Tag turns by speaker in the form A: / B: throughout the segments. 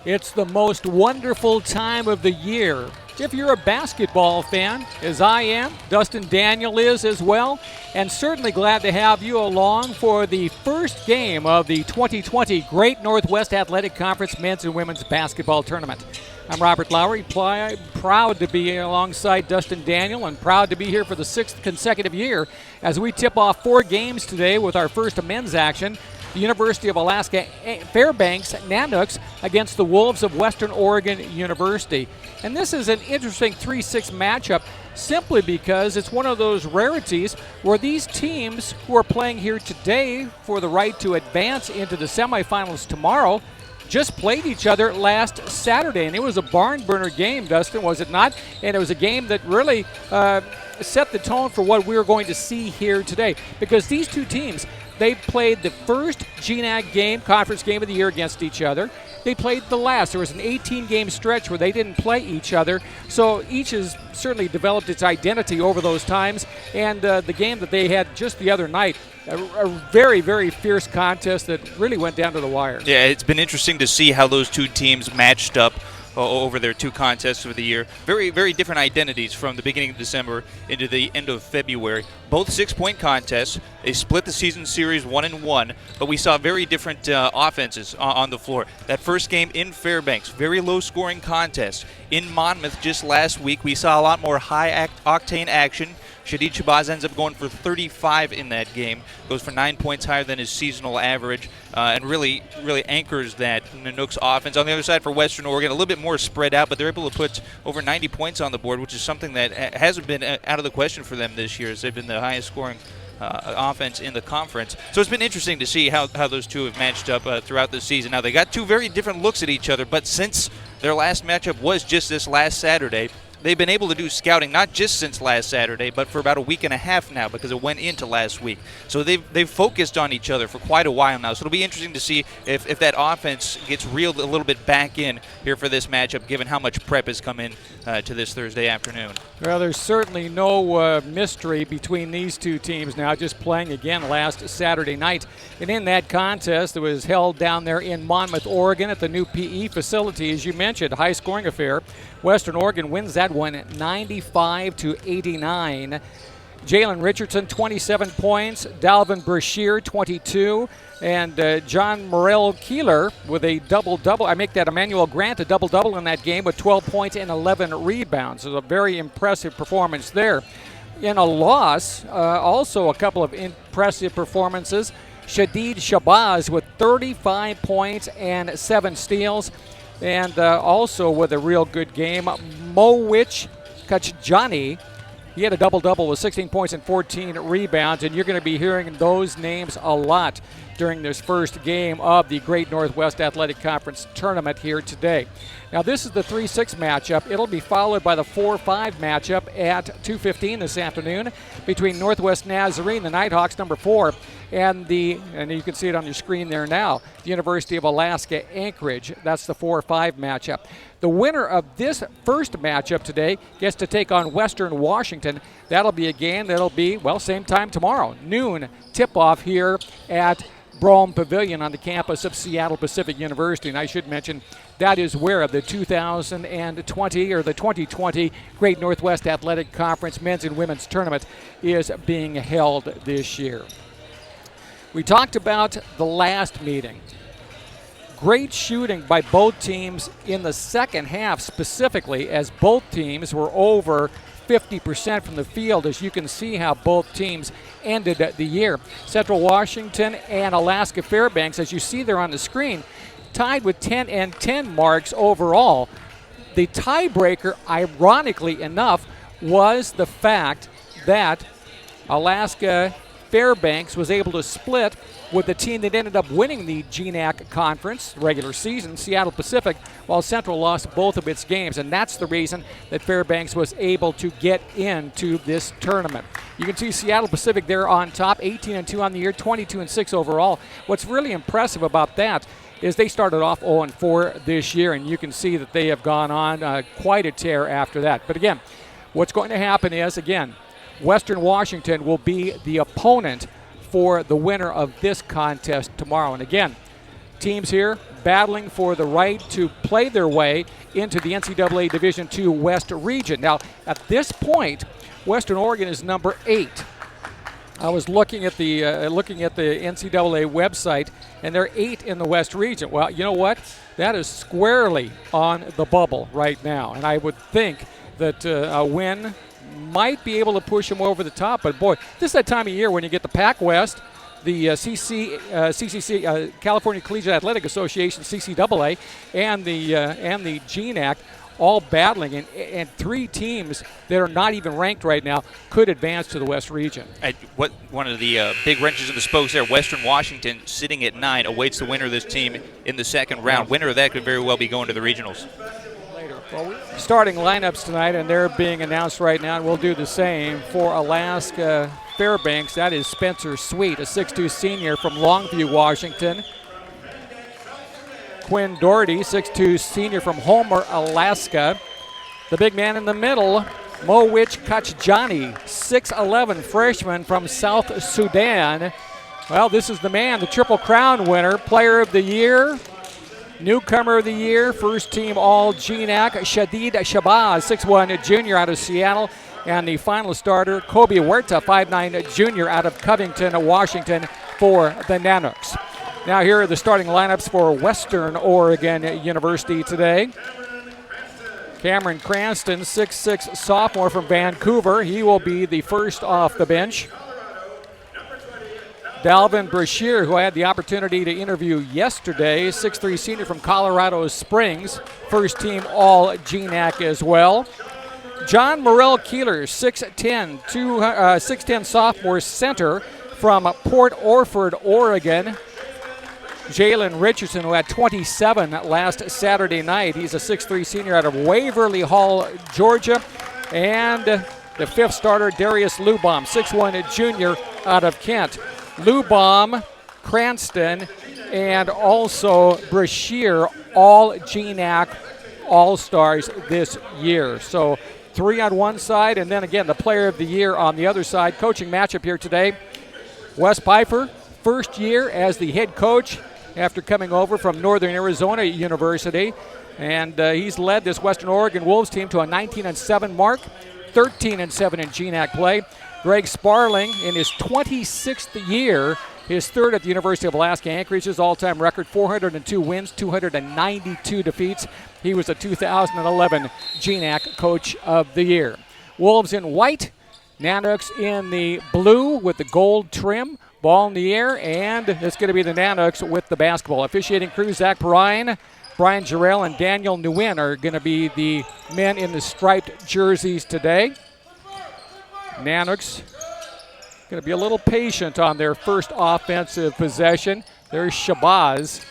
A: It's the most wonderful time of the year. If you're a basketball fan, as I am, Dustin Daniel is as well, and certainly glad to have you along for the first game of the 2020 Great Northwest Athletic Conference Men's and Women's Basketball Tournament. I'm Robert Lowry, proud to be alongside Dustin Daniel and proud to be here for the 6th consecutive year as we tip off 4 games today with our first men's action. The University of Alaska Fairbanks Nanooks against the Wolves of Western Oregon University. And this is an interesting 3-6 matchup simply because it's one of those rarities where these teams who are playing here today for the right to advance into the semifinals tomorrow just played each other last Saturday. And it was a barn burner game, Dustin, was it not? And it was a game that really set the tone for what we were going to see here today, because these two teams, they played the first GNAC game, conference game of the year against each other. They played the last. There was an 18-game stretch where they didn't play each other. So each has certainly developed its identity over those times. And the game that they had just the other night, a very, very fierce contest that really went down to the wire.
B: Yeah, it's been interesting to see how those two teams matched up over their 2 contests of the year. Very, very different identities from the beginning of December into the end of February. Both 6-point contests. They split the season series 1-1, but we saw very different offenses on the floor. That first game in Fairbanks, very low-scoring contest. In Monmouth just last week, we saw a lot more high-octane action. Shadid Shabazz ends up going for 35 in that game, goes for 9 points higher than his seasonal average, and really anchors that Nanooks offense. On the other side for Western Oregon, a little bit more spread out, but they're able to put over 90 points on the board, which is something that hasn't been out of the question for them this year, as they've been the highest scoring offense in the conference. So it's been interesting to see how those two have matched up throughout the season. Now, they got 2 very different looks at each other, but since their last matchup was just this last Saturday, they've been able to do scouting not just since last Saturday, but for about a week and a half now, because it went into last week. So they've focused on each other for quite a while now. So it'll be interesting to see if that offense gets reeled a little bit back in here for this matchup, given how much prep has come in to this Thursday afternoon.
A: Well, there's certainly no mystery between these two teams now, just playing again last Saturday night. And in that contest that was held down there in Monmouth, Oregon at the new PE facility, as you mentioned, high-scoring affair. Western Oregon wins that one 95-89. Jalen Richardson, 27 points. Dalvin Brashear, 22. And John Morel Keeler with a double-double. I make that Emmanuel Grant a double-double in that game with 12 points and 11 rebounds. So a very impressive performance there. In a loss, also a couple of impressive performances. Shadid Shabazz with 35 points and 7 steals. And also with a real good game, Mowich Kachjani. He had a double-double with 16 points and 14 rebounds, and you're going to be hearing those names a lot during this first game of the Great Northwest Athletic Conference Tournament here today. Now, this is the 3-6 matchup. It'll be followed by the 4-5 matchup at 2:15 this afternoon between Northwest Nazarene, the Nighthawks, number 4, and you can see it on your screen there now, the University of Alaska Anchorage. That's the 4-5 matchup. The winner of this first matchup today gets to take on Western Washington. That'll be a game that'll be, well, same time tomorrow, noon tip-off here at Brougham Pavilion on the campus of Seattle Pacific University. And I should mention that is where the 2020 Great Northwest Athletic Conference Men's and Women's Tournament is being held this year. We talked about the last meeting. Great shooting by both teams in the second half specifically, as both teams were over 50% from the field, as you can see how both teams ended the year. Central Washington and Alaska Fairbanks, as you see there on the screen, tied with 10 and 10 marks overall. The tiebreaker, ironically enough, was the fact that Alaska Fairbanks was able to split with the team that ended up winning the GNAC conference regular season, Seattle Pacific, while Central lost both of its games. And that's the reason that Fairbanks was able to get into this tournament. You can see Seattle Pacific there on top, 18-2 on the year, 22-6 overall. What's really impressive about that is they started off 0-4 this year, and you can see that they have gone on quite a tear after that. But again, what's going to happen is, again, Western Washington will be the opponent for the winner of this contest tomorrow. And again, teams here battling for the right to play their way into the NCAA Division II West region. Now, at this point, Western Oregon is number 8. I was looking at the NCAA website, and they're 8 in the West region. Well, you know what? That is squarely on the bubble right now, and I would think that a win might be able to push them over the top. But boy, this is that time of year when you get the Pac West, the CCC, California Collegiate Athletic Association, CCAA, and the GNAC all battling, and 3 teams that are not even ranked right now could advance to the West region.
B: One of the big wrenches in the spokes there, Western Washington sitting at 9, awaits the winner of this team in the second round. Winner of that could very well be going to the regionals.
A: Well, starting lineups tonight, and they're being announced right now, and we'll do the same for Alaska Fairbanks. That is Spencer Sweet, a 6'2 senior from Longview, Washington. Quinn Doherty, 6'2 senior from Homer, Alaska. The big man in the middle, Mowich Kachjani, 6'11 freshman from South Sudan. Well, this is the man, the Triple Crown winner, Player of the Year, Newcomer of the Year, First Team All GNAC, Shadid Shabazz, 6'1 junior out of Seattle. And the final starter, Kobe Huerta, 5'9 junior out of Covington, Washington, for the Nanooks. Now here are the starting lineups for Western Oregon University today. Cameron Cranston, 6'6 sophomore from Vancouver. He will be the first off the bench. Dalvin Brashear, who I had the opportunity to interview yesterday, 6'3 senior from Colorado Springs, first team all GNAC as well. John Morrell Keeler, 6'10 sophomore center from Port Orford, Oregon. Jalen Richardson, who had 27 last Saturday night. He's a 6'3 senior out of Waverly Hall, Georgia. And the fifth starter, Darius Lubom, 6'1 junior out of Kent. Lubom, Cranston, and also Brashear, all GNAC All-Stars this year. So 3 on one side, and then again the Player of the Year on the other side. Coaching matchup here today. Wes Pfeiffer, first year as the head coach after coming over from Northern Arizona University. And he's led this Western Oregon Wolves team to a 19-7 mark, 13-7 in GNAC play. Greg Sparling in his 26th year, his third at the University of Alaska Anchorage, his all-time record, 402 wins, 292 defeats. He was the 2011 GNAC Coach of the Year. Wolves in white, Nanooks in the blue with the gold trim. Ball in the air, and it's going to be the Nanooks with the basketball. Officiating crew, Zach Bryan, Brian Jarrell, and Daniel Nguyen are going to be the men in the striped jerseys today. Nanooks going to be a little patient on their first offensive possession. There's Shabazz.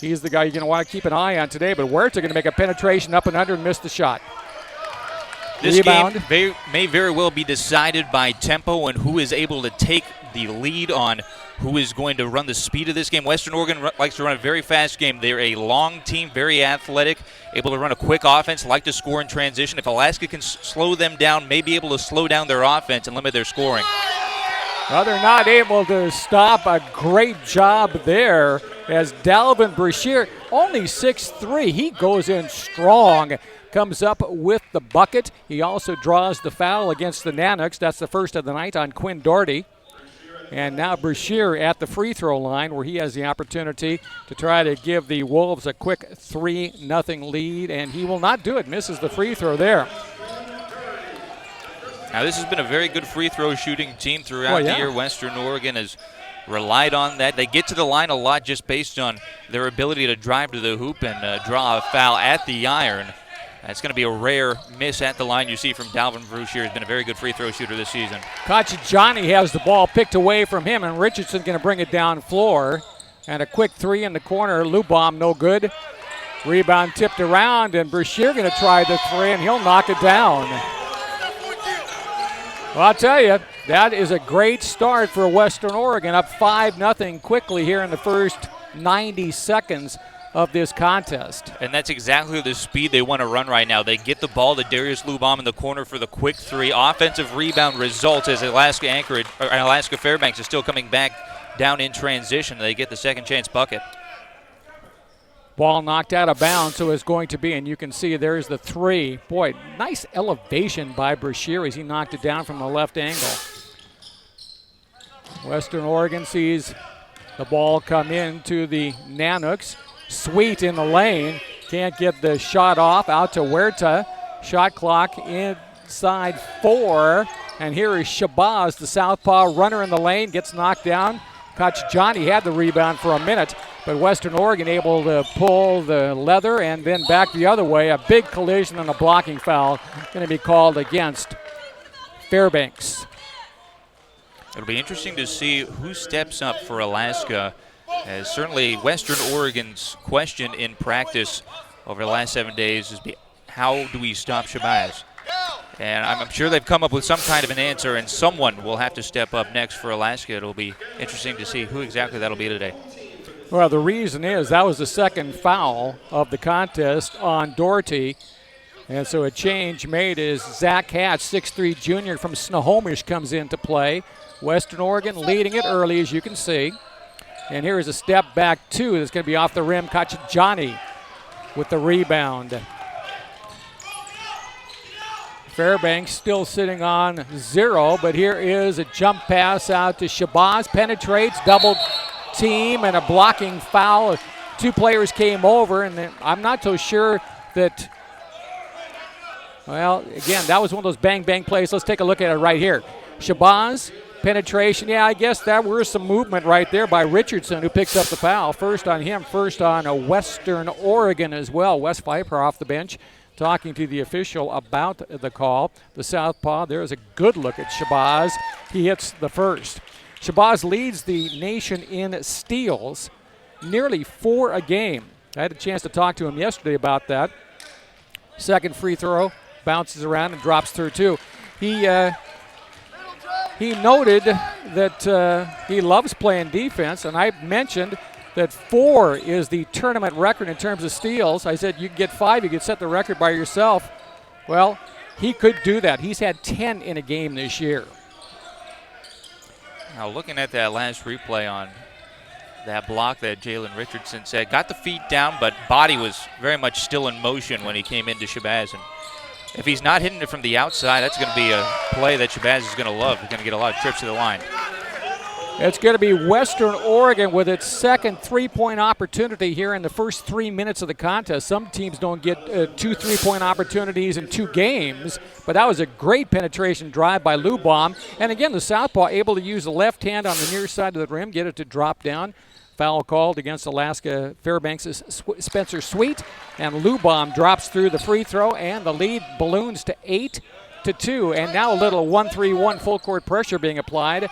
A: He's the guy you're going to want to keep an eye on today, but Huerta going to make a penetration up and under and miss the shot.
B: This
A: Rebound.
B: game may very well be decided by tempo and who is able to take the lead on who is going to run the speed of this game. Western Oregon likes to run a very fast game. They're a long team, very athletic, able to run a quick offense, like to score in transition. If Alaska can slow them down, may be able to slow down their offense and limit their scoring.
A: Well, they're not able to stop. A great job there as Dalvin Brashear, only 6'3". He goes in strong, comes up with the bucket. He also draws the foul against the Nanooks. That's the first of the night on Quinn Doherty. And now Brashear at the free throw line where he has the opportunity to try to give the Wolves a quick 3-0 lead, and he will not do it. Misses the free throw there.
B: Now this has been a very good free throw shooting team throughout the year. Western Oregon has relied on that. They get to the line a lot just based on their ability to drive to the hoop and draw a foul at the iron. That's going to be a rare miss at the line you see from Dalvin Brashear. He's been a very good free throw shooter this season.
A: Kachijani has the ball picked away from him, and Richardson's going to bring it down floor. And a quick three in the corner. Lubom, no good. Rebound tipped around, and Brashear going to try the three, and he'll knock it down. Well, I'll tell you, that is a great start for Western Oregon, up 5-0 quickly here in the first 90 seconds of this contest. And
B: that's exactly the speed they want to run right now. They get the ball to Darius Lubom in the corner for the quick three. Offensive rebound results as Alaska Fairbanks is still coming back down in transition. They get the second chance bucket.
A: Ball knocked out of bounds, so it's going to be, and you can see there's the three. Boy, nice elevation by Brashear as he knocked it down from the left angle. Western Oregon sees the ball come into the Nanooks. Sweet in the lane. Can't get the shot off. Out to Huerta. Shot clock inside 4. And here is Shabazz, the southpaw runner in the lane. Gets knocked down. Johnny had the rebound for a minute, but Western Oregon able to pull the leather and then back the other way. A big collision and a blocking foul going to be called against Fairbanks.
B: It'll be interesting to see who steps up for Alaska, as certainly Western Oregon's question in practice over the last 7 days is how do we stop Shabazz? And I'm sure they've come up with some kind of an answer, and someone will have to step up next for Alaska. It'll be interesting to see who exactly that'll be today.
A: Well, the reason is that was the second foul of the contest on Doherty. And so a change made is Zach Hatch, 6'3 junior from Snohomish, comes into play. Western Oregon leading it early, as you can see. And here is a step back two that's going to be off the rim. Johnny with the rebound. Fairbanks still sitting on 0, but here is a jump pass out to Shabazz. Penetrates, double team, and a blocking foul. 2 players came over, and I'm not so sure that, well, again, that was one of those bang-bang plays. Let's take a look at it right here. Shabazz, penetration. Yeah, I guess that was some movement right there by Richardson, who picks up the foul. First on him, first on a Western Oregon as well. Wes Pfeiffer off the bench, talking to the official about the call. The southpaw, there's a good look at Shabazz. He hits the first. Shabazz leads the nation in steals, nearly 4 a game. I had a chance to talk to him yesterday about that. Second free throw, bounces around and drops through 2. He noted that he loves playing defense, and I mentioned that 4 is the tournament record in terms of steals. I said you can get 5, you could set the record by yourself. Well, he could do that. He's had 10 in a game this year.
B: Now looking at that last replay on that block that Jalen Richardson said, got the feet down, but body was very much still in motion when he came into Shabazz. And if he's not hitting it from the outside, that's going to be a play that Shabazz is going to love. He's going to get a lot of trips to the line.
A: It's going to be Western Oregon with its second three-point opportunity here in the first 3 minutes of the contest. Some teams don't get 2 3-point opportunities in 2 games, but that was a great penetration drive by Lubom. And again, the southpaw able to use the left hand on the near side of the rim, get it to drop down. Foul called against Alaska Fairbanks' Spencer Sweet, and Lubom drops through the free throw, and the lead balloons to 8-2. And now a little 1-3-1 full court pressure being applied.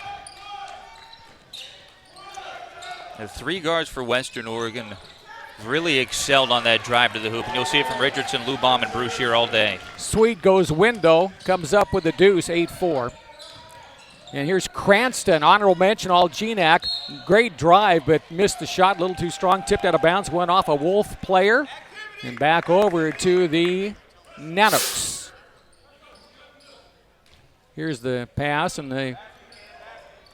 B: The 3 guards for Western Oregon really excelled on that drive to the hoop, and you'll see it from Richardson, Lubom, and Brashear all day.
A: Sweet goes window, comes up with the deuce, 8-4. And here's Cranston, honorable mention, all GNAC. Great drive, but missed the shot, a little too strong, tipped out of bounds, went off a Wolf player. And back over to the Nanooks. Here's the pass and the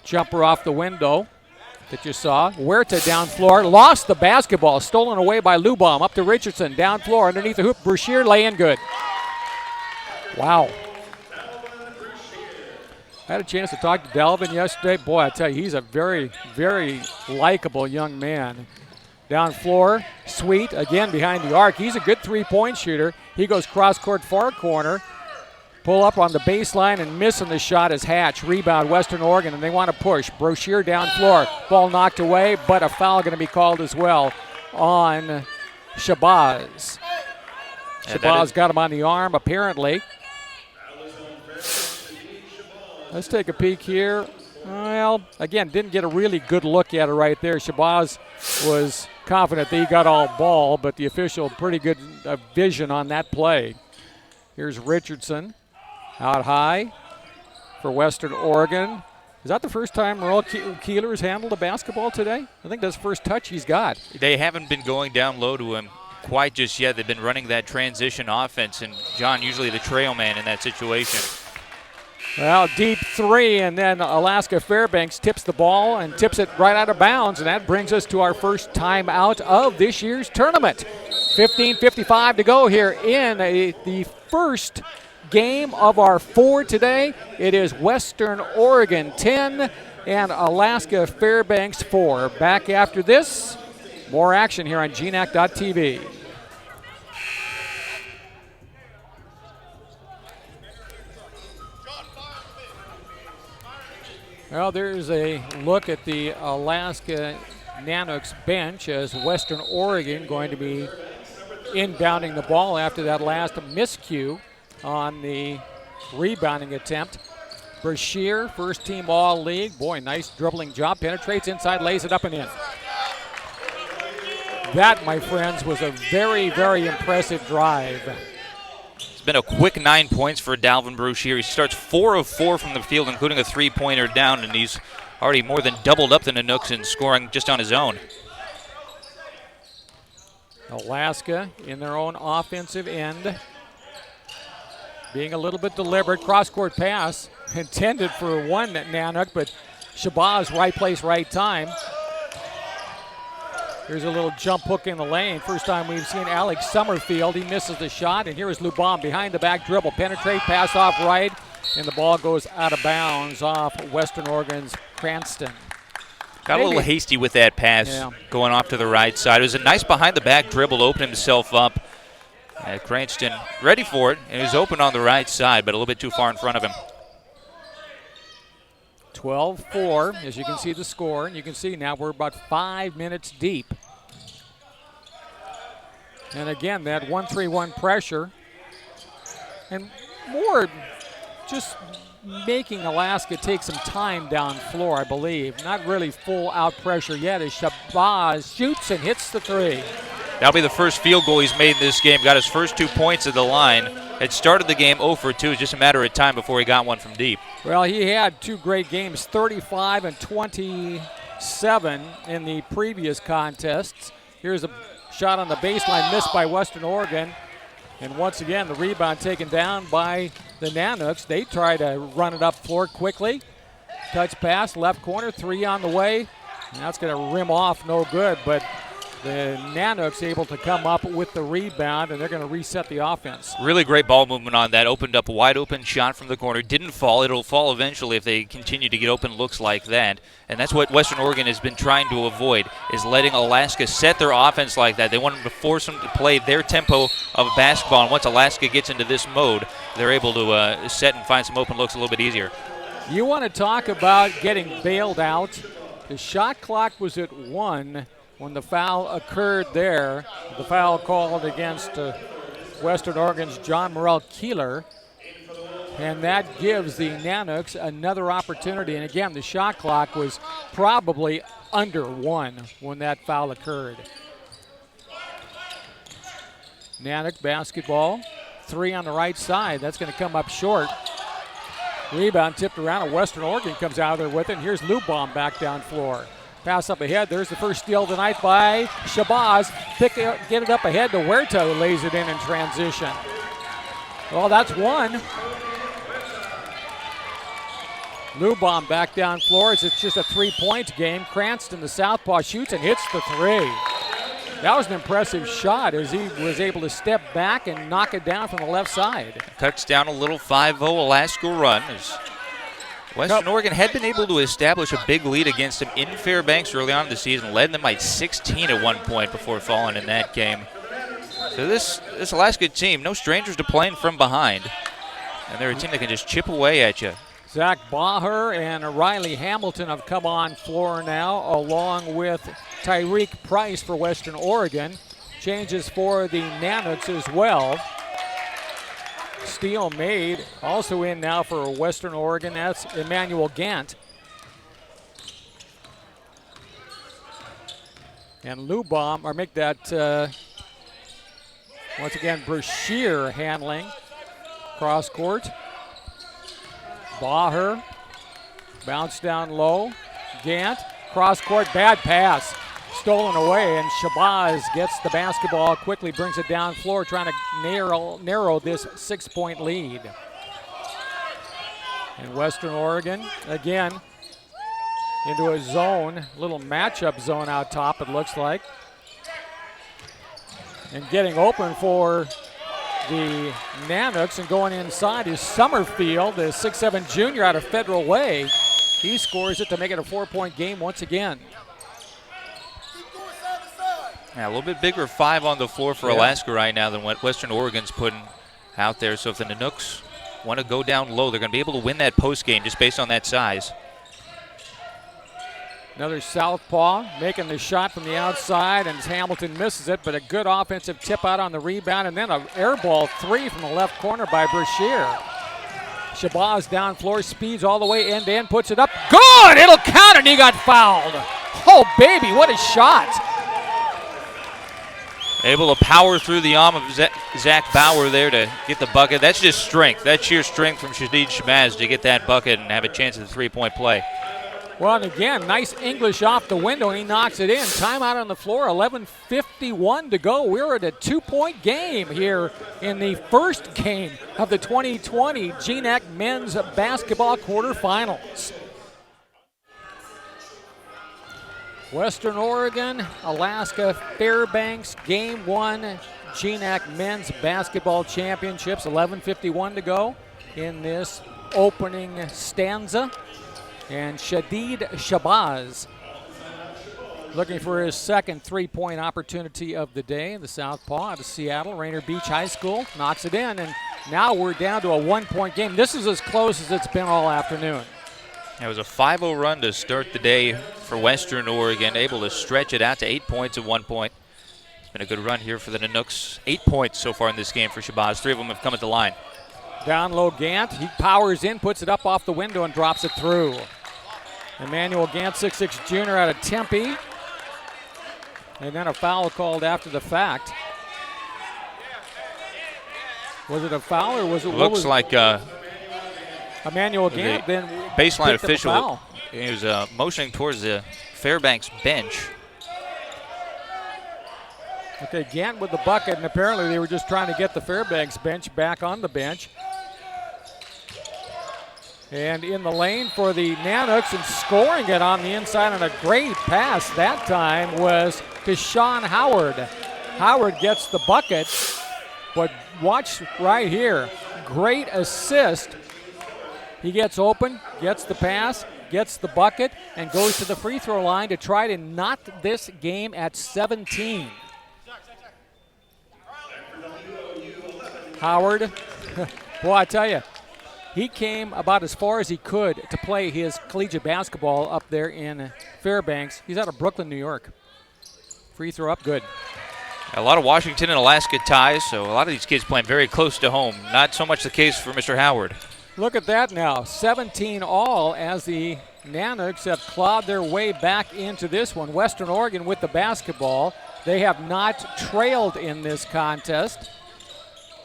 A: jumper off the window that you saw. Huerta down floor, lost the basketball, stolen away by Lubom. Up to Richardson, down floor, underneath the hoop. Brashear lay in good. Wow. I had a chance to talk to Delvin yesterday. Boy, I tell you, he's a very, very likable young man. Down floor, Sweet, again behind the arc. He's a good three-point shooter. He goes cross-court far corner. Pull up on the baseline and missing the shot is Hatch. Rebound, Western Oregon, and they want to push. Brashear down floor. Ball knocked away, but a foul going to be called as well on Shabazz. Shabazz got him on the arm, apparently. Let's take a peek here. Well, again, didn't get a really good look at it right there. Shabazz was confident that he got all ball, but the official pretty good vision on that play. Here's Richardson out high for Western Oregon. Is that the first time Merle Keeler has handled a basketball today? I think that's the first touch he's got.
B: They haven't been going down low to him quite just yet. They've been running that transition offense, and John usually the trail man in that situation.
A: Well, deep three, and then Alaska Fairbanks tips the ball and tips it right out of bounds, and that brings us to our first timeout of this year's tournament. 15:55 to go here in the first game of our 4 today. It is Western Oregon 10 and Alaska Fairbanks 4. Back after this, more action here on GNAC.TV. Well, there's a look at the Alaska Nanooks bench as Western Oregon going to be inbounding the ball after that last miscue on the rebounding attempt. Brashear, first team all-league. Boy, nice dribbling job. Penetrates inside, lays it up and in. That, my friends, was a very, very impressive drive.
B: It's been a quick 9 points for Dalvin Brashear. He starts 4 of 4 from the field, including a three-pointer down, and he's already more than doubled up the Nanooks in scoring just on his own.
A: Alaska in their own offensive end, being a little bit deliberate. Cross-court pass intended for one Nanook, but Shabazz right place, right time. Here's a little jump hook in the lane. First time we've seen Alex Summerfield. He misses the shot, and here is Lubom behind the back dribble. Penetrate, pass off right, and the ball goes out of bounds off Western Oregon's Cranston.
B: Got a little hasty with that pass going off to the right side. It was a nice behind-the-back dribble, opened himself up. Cranston ready for it, and he was open on the right side, but a little bit too far in front of him.
A: 12-4, as you can see the score, and you can see now we're about 5 minutes deep. And again, that 1-3-1 pressure, and more just making Alaska take some time down floor, I believe. Not really full out pressure yet as Shabazz shoots and hits the three.
B: That'll be the first field goal he's made in this game. Got his first 2 points at the line. Had started the game 0 for 2. It's just a matter of time before he got one from deep.
A: Well, he had 2 great games, 35 and 27 in the previous contests. Here's a shot on the baseline, missed by Western Oregon. And once again, the rebound taken down by the Nanooks. They try to run it up floor quickly. Touch pass, left corner, 3 on the way. And that's going to rim off, no good, but the Nanooks able to come up with the rebound, and they're going to reset the offense.
B: Really great ball movement on that. Opened up a wide open shot from the corner. Didn't fall. It'll fall eventually if they continue to get open looks like that. And that's what Western Oregon has been trying to avoid, is letting Alaska set their offense like that. They want them to force them to play their tempo of basketball. And once Alaska gets into this mode, they're able to set and find some open looks a little bit easier.
A: You want to talk about getting bailed out. The shot clock was at 1 when the foul occurred there. The foul called against Western Oregon's John Morrell Keeler. And that gives the Nanooks another opportunity. And again, the shot clock was probably under 1 when that foul occurred. Nanook basketball, 3 on the right side. That's going to come up short. Rebound tipped around, and Western Oregon comes out of there with it. And here's Lubom back down floor. Pass up ahead. There's the first steal of the night by Shabazz. Get it up ahead to Huerta, who lays it in transition. Well, that's 1. Lubom back down floor. It's just a 3-point game. Cranston, the southpaw, shoots and hits the 3. That was an impressive shot as he was able to step back and knock it down from the left side.
B: Cuts down a little 5-0 Alaska run. Western Oregon had been able to establish a big lead against them in Fairbanks early on in the season, led them by 16 at one point before falling in that game. So this Alaska team, no strangers to playing from behind. And they're a team that can just chip away at you.
A: Zach Baher and Riley Hamilton have come on floor now, along with Tyreek Price for Western Oregon. Changes for the Nanooks as well. Steal made. Also in now for Western Oregon, that's Emmanuel Gant. And Lubom, or make that, once again, Brashear handling. Cross court. Baher, bounce down low. Gant, cross court, bad pass. Stolen away, and Shabazz gets the basketball, quickly brings it down floor, trying to narrow this 6-point lead. And Western Oregon, again, into a zone, little matchup zone out top, it looks like. And getting open for the Nanooks and going inside is Summerfield, the 6'7" junior out of Federal Way. He scores it to make it a 4-point game once again.
B: Yeah, a little bit bigger 5 on the floor for Alaska right now than what Western Oregon's putting out there. So if the Nanooks want to go down low, they're going to be able to win that post game just based on that size.
A: Another southpaw making the shot from the outside, and Hamilton misses it, but a good offensive tip out on the rebound, and then an air ball 3 from the left corner by Brashear. Shabazz down floor, speeds all the way end to end, puts it up. Good! It'll count, and he got fouled. Oh, baby, what a shot.
B: Able to power through the arm of Zach Bauer there to get the bucket. That's just strength. That's sheer strength from Shadid Shabazz to get that bucket and have a chance at the 3-point play.
A: Well, and again, nice English off the window, and he knocks it in. Timeout on the floor, 11:51 to go. We're at a 2-point game here in the first game of the 2020 GNAC Men's Basketball Quarterfinals. Western Oregon, Alaska Fairbanks, Game 1, GNAC Men's Basketball Championships, 11:51 to go in this opening stanza. And Shadid Shabazz looking for his second 3-point opportunity of the day. The southpaw out of Seattle, Rainier Beach High School, knocks it in, and now we're down to a 1-point game. This is as close as it's been all afternoon.
B: It was a 5-0 run to start the day for Western Oregon, able to stretch it out to 8 points at 1 point. It's been a good run here for the Nanooks. 8 points so far in this game for Shabazz. 3 of them have come at the line.
A: Down low Gant, he powers in, puts it up off the window and drops it through. Emmanuel Gant, 6'6" junior out of Tempe. And then a foul called after the fact. Was it a foul or was it?
B: Looks like
A: Emmanuel Gant then
B: baseline official. He was motioning towards the Fairbanks bench.
A: Okay, Gant with the bucket, and apparently they were just trying to get the Fairbanks bench back on the bench. And in the lane for the Nanooks and scoring it on the inside, and a great pass that time was to Sean Howard. Howard gets the bucket, but watch right here. Great assist. He gets open, gets the pass, gets the bucket, and goes to the free throw line to try to knot this game at 17. Howard, boy, I tell you, he came about as far as he could to play his collegiate basketball up there in Fairbanks. He's out of Brooklyn, New York. Free throw up, good.
B: A lot of Washington and Alaska ties, so a lot of these kids playing very close to home. Not so much the case for Mr. Howard.
A: Look at that now, 17 all as the Nanooks have clawed their way back into this one. Western Oregon with the basketball. They have not trailed in this contest.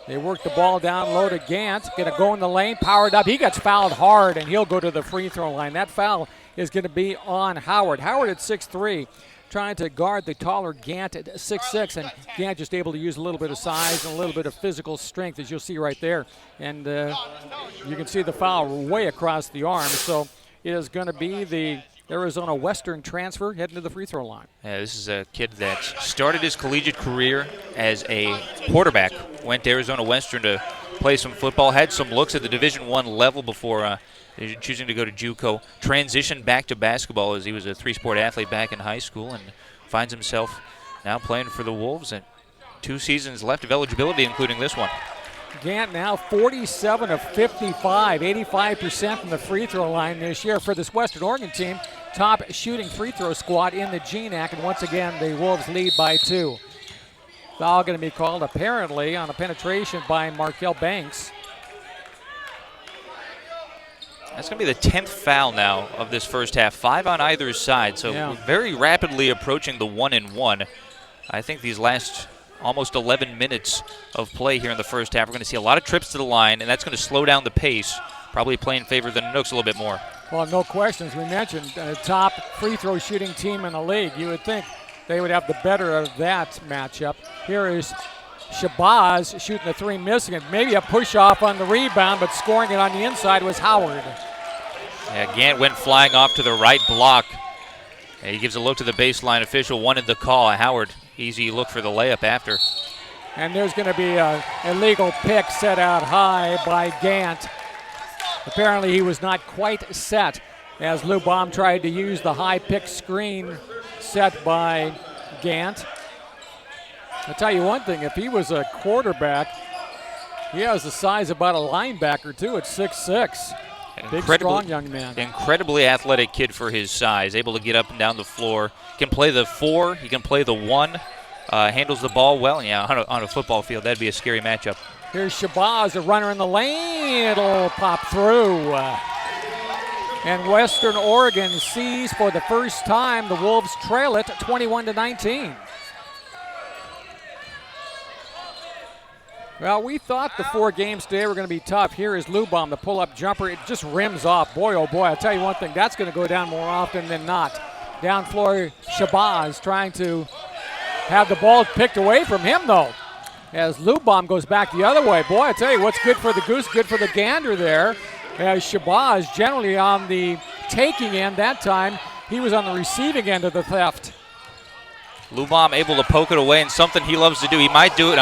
A: They work the ball down low to Gant. Going to go in the lane, powered up. He gets fouled hard, and he'll go to the free throw line. That foul is going to be on Howard. Howard at 6'3", trying to guard the taller Gant at 6'6", and Gant just able to use a little bit of size and a little bit of physical strength, as you'll see right there. And you can see the foul way across the arm. So it is going to be the Arizona Western transfer heading to the free throw line.
B: Yeah, this is a kid that started his collegiate career as a quarterback. Went to Arizona Western to play some football. Had some looks at the Division I level before choosing to go to JUCO. Transitioned back to basketball as he was a 3-sport athlete back in high school, and finds himself now playing for the Wolves. And 2 seasons left of eligibility, including this one.
A: Gant now 47 of 55, 85% from the free throw line this year for this Western Oregon team. Top shooting free throw squad in the GNAC, and once again the Wolves lead by 2. Foul going to be called apparently on a penetration by Markel Banks.
B: That's going to be the 10th foul now of this first half. 5 on either side, so we're very rapidly approaching the 1-and-1. I think these last almost 11 minutes of play here in the first half, we're going to see a lot of trips to the line, and that's going to slow down the pace, probably play in favor of the Nanooks a little bit more.
A: Well, no questions. We mentioned top free throw shooting team in the league. You would think they would have the better of that matchup. Here is Shabazz shooting the three, missing it. Maybe a push off on the rebound, but scoring it on the inside was Howard.
B: Yeah, Gant went flying off to the right block. And he gives a look to the baseline official, wanted the call. Howard, easy look for the layup after.
A: And there's going to be an illegal pick set out high by Gant. Apparently he was not quite set as Lou Baum tried to use the high pick screen set by Gant. I'll tell you one thing, if he was a quarterback, he has the size of about a linebacker too at 6'6". Big, strong young man.
B: Incredibly athletic kid for his size, able to get up and down the floor. Can play the 4, he can play the 1, handles the ball well. Yeah, on a football field, that'd be a scary matchup.
A: Here's Shabazz, a runner in the lane. It'll pop through. And Western Oregon sees for the first time the Wolves trail it 21-19. Well, we thought the 4 games today were going to be tough. Here is Lou Baum, the pull-up jumper. It just rims off. Boy, oh boy, I'll tell you one thing, that's going to go down more often than not. Down floor, Shabazz trying to have the ball picked away from him, though, as Lou Baum goes back the other way. Boy, I tell you, what's good for the goose, good for the gander there. As Shabazz generally on the taking end that time, he was on the receiving end of the theft.
B: Lou Baum able to poke it away, and something he loves to do. He might do it.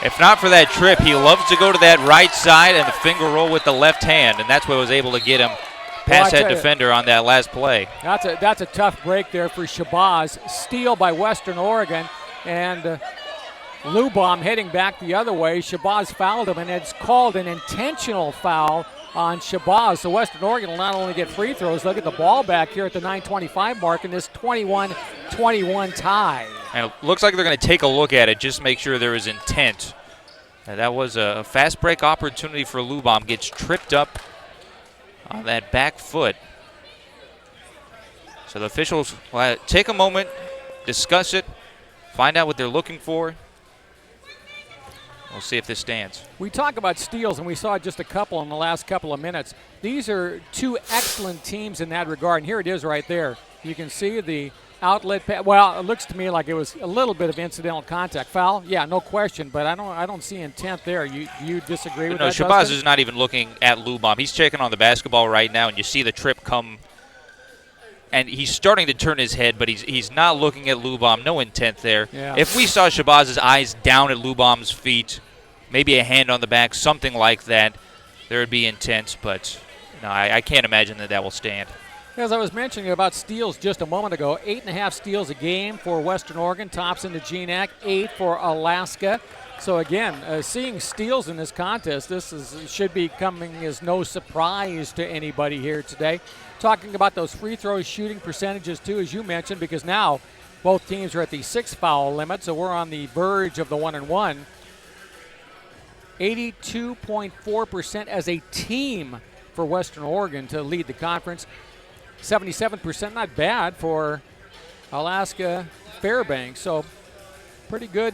B: If not for that trip, he loves to go to that right side and finger roll with the left hand, and that's what was able to get him past that defender on that last play.
A: That's a tough break there for Shabazz. Steal by Western Oregon, and Lou Baum heading back the other way. Shabazz fouled him, and it's called an intentional foul on Shabazz. So Western Oregon will not only get free throws, they'll get the ball back here at the 9:25 mark in this 21-21 tie.
B: And it looks like they're going to take a look at it, just make sure there is intent. And that was a fast break opportunity for Lou Baum. Gets tripped up on that back foot. So the officials will take a moment, discuss it, find out what they're looking for. We'll see if this stands.
A: We talk about steals, and we saw just a couple in the last couple of minutes. These are 2 excellent teams in that regard, and here it is right there. You can see the outlet pass. Well, it looks to me like it was a little bit of incidental contact. Foul? Yeah, no question, but I don't see intent there. You disagree with that,
B: Shabazz
A: Dustin?
B: is not even looking at Lou Baum. He's checking on the basketball right now, and you see the trip come, and he's starting to turn his head, but he's not looking at Lou Baum. No intent there.
A: Yeah.
B: If we saw Shabazz's eyes down at Lou Baum's feet, maybe a hand on the back, something like that, there would be intent, but no, I can't imagine that will stand.
A: As I was mentioning about steals just a moment ago, 8.5 steals a game for Western Oregon, tops in the GNAC, 8 for Alaska. So again, seeing steals in this contest, should be coming as no surprise to anybody here today. Talking about those free throw shooting percentages too, as you mentioned, because now both teams are at the 6 foul limit, so we're on the verge of the 1-and-1. 82.4% as a team for Western Oregon to lead the conference. 77%, not bad for Alaska Fairbanks. So pretty good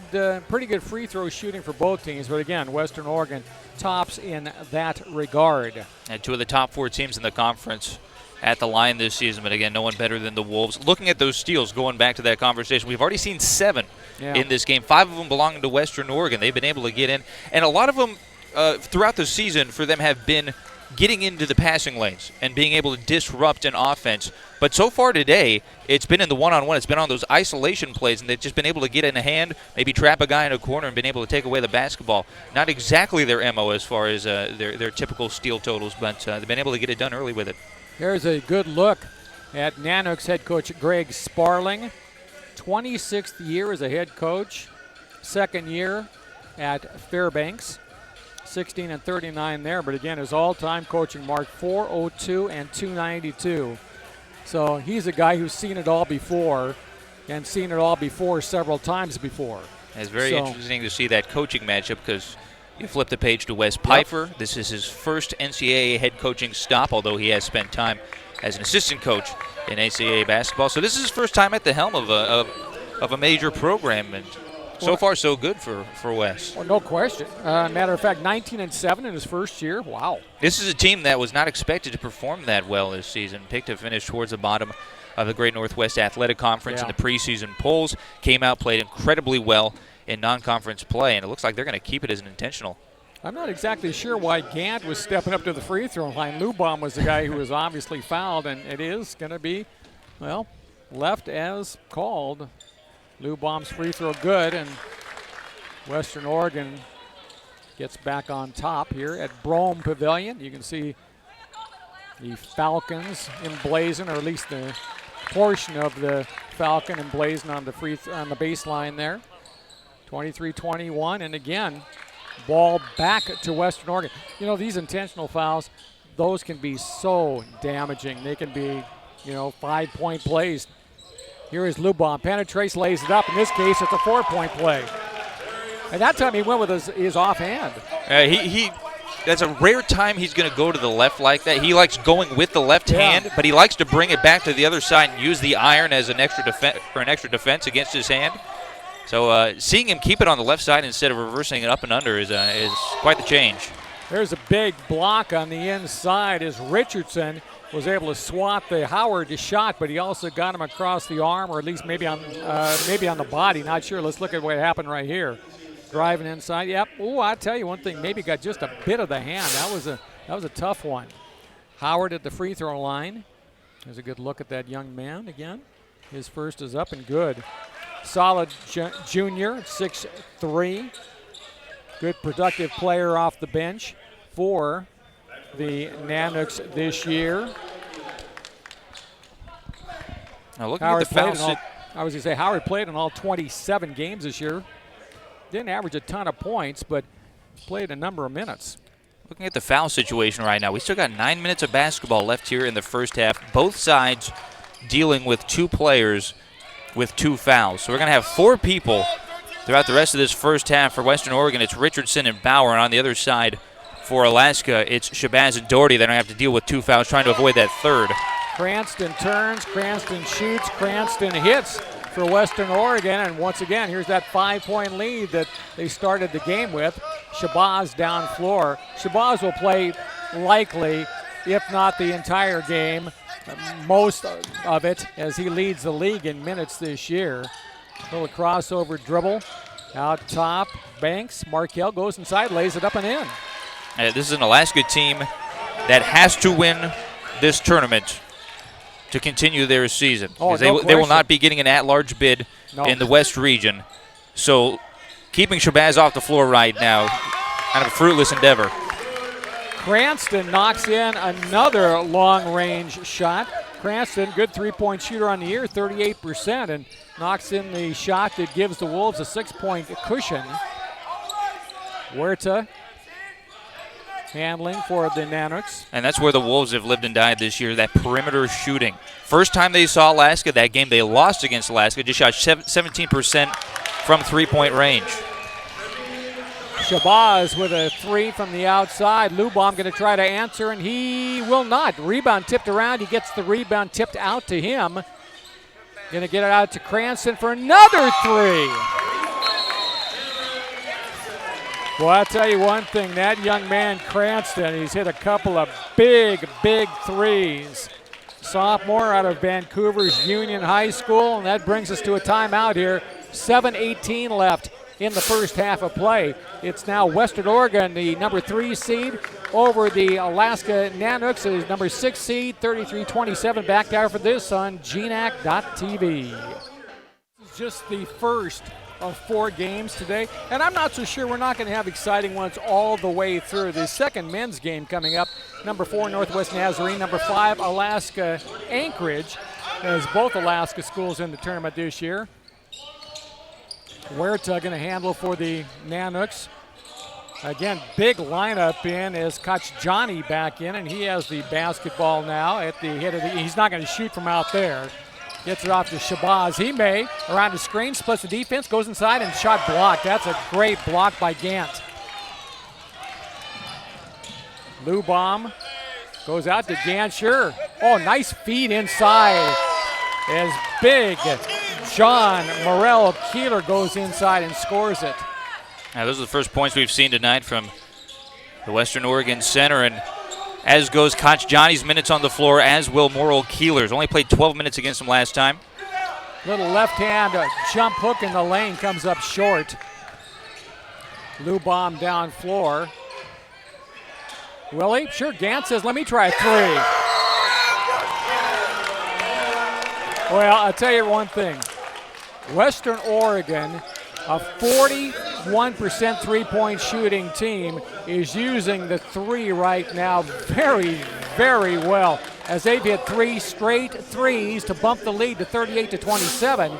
A: free throw shooting for both teams. But again, Western Oregon tops in that regard.
B: And 2 of the top 4 teams in the conference at the line this season. But again, no one better than the Wolves. Looking at those steals, going back to that conversation, we've already seen 7 in this game. 5 of them belonging to Western Oregon. They've been able to get in. And a lot of them throughout the season for them have been getting into the passing lanes and being able to disrupt an offense. But so far today, it's been in the one-on-one. It's been on those isolation plays, and they've just been able to get in a hand, maybe trap a guy in a corner, and been able to take away the basketball. Not exactly their MO as far as their typical steal totals, but they've been able to get it done early with it.
A: Here's a good look at Nanook's head coach Greg Sparling. 26th year as a head coach, 2nd year at Fairbanks. 16-39 there, but again, his all-time coaching mark, 402 and 292. So he's a guy who's seen it all before, and seen it all before several times before.
B: It's very interesting to see that coaching matchup, because you flip the page to Wes Pfeiffer. This is his first NCAA head coaching stop, although he has spent time as an assistant coach in NCAA basketball. So this is his first time at the helm of a major program, and so far, so good for Wes.
A: Well, no question. Matter of fact, 19-7 in his first year. Wow.
B: This is a team that was not expected to perform that well this season. Picked to finish towards the bottom of the Great Northwest Athletic Conference in the preseason polls. Came out, played incredibly well in non-conference play, and it looks like they're going to keep it as an intentional.
A: I'm not exactly sure why Gant was stepping up to the free throw line. Lubom was the guy who was obviously fouled, and it is going to be, well, left as called. Lubom's free throw good, and Western Oregon gets back on top here at Brougham Pavilion. You can see the Falcons emblazoned, or at least the portion of the Falcon emblazoned on the on the baseline there. 23-21, and again, ball back to Western Oregon. You know, these intentional fouls, those can be so damaging. They can be, you know, 5-point plays. Here is Lubom, penetrates, lays it up. In this case, it's a 4-point play. And that time he went with his offhand.
B: That's a rare time he's going to go to the left like that. He likes going with the left hand, but he likes to bring it back to the other side and use the iron as an extra defense against his hand. So seeing him keep it on the left side instead of reversing it up and under is quite the change.
A: There's a big block on the inside as Richardson was able to swat the Howard shot, but he also got him across the arm, or at least maybe on the body. Not sure. Let's look at what happened right here. Driving inside. Yep. Oh, I'll tell you one thing. Maybe got just a bit of the hand. That was a tough one. Howard at the free throw line. There's a good look at that young man again. His first is up and good. Solid junior, 6'3". Good productive player off the bench for the Nanuks this year.
B: Now looking at the foul.
A: I was going to say Howard played in all 27 games this year. Didn't average a ton of points, but played a number of minutes.
B: Looking at the foul situation right now, we still got 9 minutes of basketball left here in the first half. Both sides dealing with 2 players with 2 fouls. So we're going to have 4 people throughout the rest of this first half. For Western Oregon, it's Richardson and Bauer, and on the other side for Alaska, it's Shabazz and Doherty that are going to have to deal with 2 fouls, trying to avoid that third.
A: Cranston turns, Cranston shoots, Cranston hits for Western Oregon, and once again, here's that 5-point lead that they started the game with. Shabazz down floor. Shabazz will play likely, if not the entire game, most of it, as he leads the league in minutes this year. Little crossover dribble out top. Banks, Markell goes inside, lays it up and in.
B: This is an Alaska team that has to win this tournament to continue their season. They will not be getting an at-large bid in the West region. So keeping Shabazz off the floor right now, kind of a fruitless endeavor.
A: Cranston knocks in another long-range shot. Cranston, good 3-point shooter on the year, 38%, and knocks in the shot that gives the Wolves a 6-point cushion. Huerta handling for the Nanuks.
B: And that's where the Wolves have lived and died this year, that perimeter shooting. First time they saw Alaska, that game they lost against Alaska, just shot 17% from 3-point range.
A: Shabazz with a 3 from the outside. Lubom going to try to answer, and he will not. Rebound tipped around. He gets the rebound tipped out to him. Going to get it out to Cranston for another 3. Well, I'll tell you one thing. That young man, Cranston, he's hit a couple of big threes. Sophomore out of Vancouver's Union High School, and that brings us to a timeout here. 7:18 left in the first half of play. It's now Western Oregon, the number 3 seed, over the Alaska Nanuks, is number 6 seed, 33-27. Back there for this on GNAC.TV. This is just the first of 4 games today, and I'm not so sure we're not going to have exciting ones all the way through. The second men's game coming up, number 4 Northwest Nazarene, number 5 Alaska Anchorage, as both Alaska schools in the tournament this year. Huerta going to handle for the Nanuks. Again, big lineup in as Koch Johnny back in, and he has the basketball now at the head of the. He's not going to shoot from out there. Gets it off to Shabazz. He may. Around the screen, splits the defense, goes inside, and shot blocked. That's a great block by Gant. Lubom goes out to Gant. Sure. Oh, nice feed inside. As big John Morel Keeler goes inside and scores it.
B: Now, those are the first points we've seen tonight from the Western Oregon center, and as goes Koch Johnny's minutes on the floor, as will Morel Keeler's. Only played 12 minutes against him last time.
A: Little left hand jump hook in the lane comes up short. Lubom down floor. Willie, sure, Gant says, let me try a three. Well, I'll tell you one thing. Western Oregon, a 41% three-point shooting team, is using the three right now very, very well, as they've hit 3 straight threes to bump the lead to 38-27.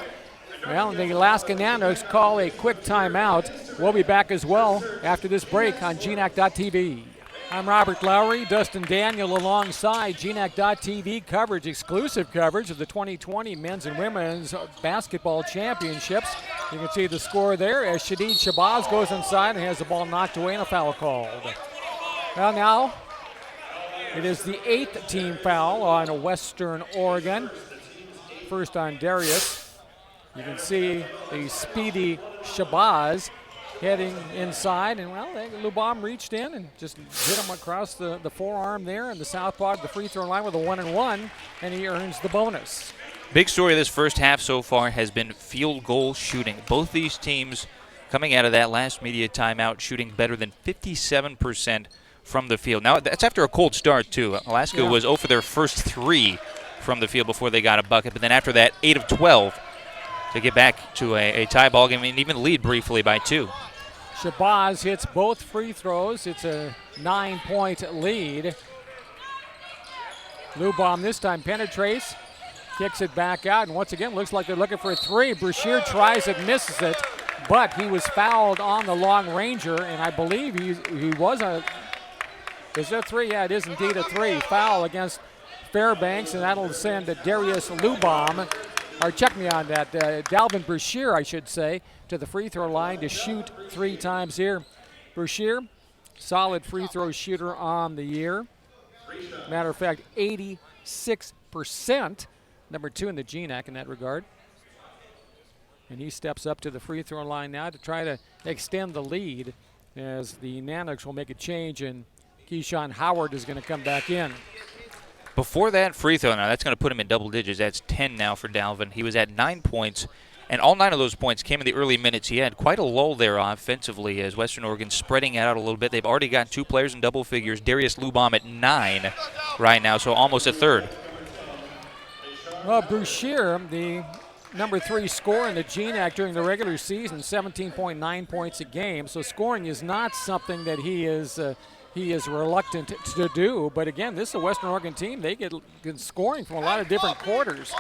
A: Well, the Alaska Nanooks call a quick timeout. We'll be back as well after this break on GNAC.TV. I'm Robert Lowry, Dustin Daniel alongside GNAC.TV coverage, exclusive coverage of the 2020 Men's and Women's Basketball Championships. You can see the score there as Shadid Shabazz goes inside and has the ball knocked away and a foul called. Well, now it is the 8th team foul on Western Oregon. First on Darius. You can see the speedy Shabazz heading inside, and well, Lubom reached in and just hit him across the forearm there, and the southpaw of the free throw line with a 1-and-1, and he earns the bonus.
B: Big story of this first half so far has been field goal shooting. Both these teams coming out of that last media timeout shooting better than 57% from the field. Now, that's after a cold start, too. Alaska was 0 for their first 3 from the field before they got a bucket, but then after that, 8 of 12 to get back to a tie ball game and even lead briefly by 2.
A: Shabazz hits both free throws. It's a 9-point lead. Lubom this time penetrates, kicks it back out, and once again looks like they're looking for a three. Brashear tries it, misses it, but he was fouled on the long ranger, and I believe he was a, is that a three? Yeah, it is indeed a three. Foul against Fairbanks, and that'll send Darius Lubom, or check me on that, Dalvin Brashear, I should say, to the free throw line to shoot 3 times here. Brashear, solid free throw shooter on the year. Matter of fact, 86%, number 2 in the GNAC in that regard. And he steps up to the free throw line now to try to extend the lead as the Nanooks will make a change, and Keyshawn Howard is going to come back in.
B: Before that free throw, now that's going to put him in double digits. That's 10 now for Dalvin. He was at 9 points, and all 9 of those points came in the early minutes. He had quite a lull there offensively as Western Oregon spreading it out a little bit. They've already got 2 players in double figures. Darius Lubom at 9 right now, so almost a third.
A: Well, Brashear, the number 3 scorer in the GNAC during the regular season, 17.9 points a game. So scoring is not something that he is reluctant to do. But again, this is a Western Oregon team. They get scoring from a lot of different quarters.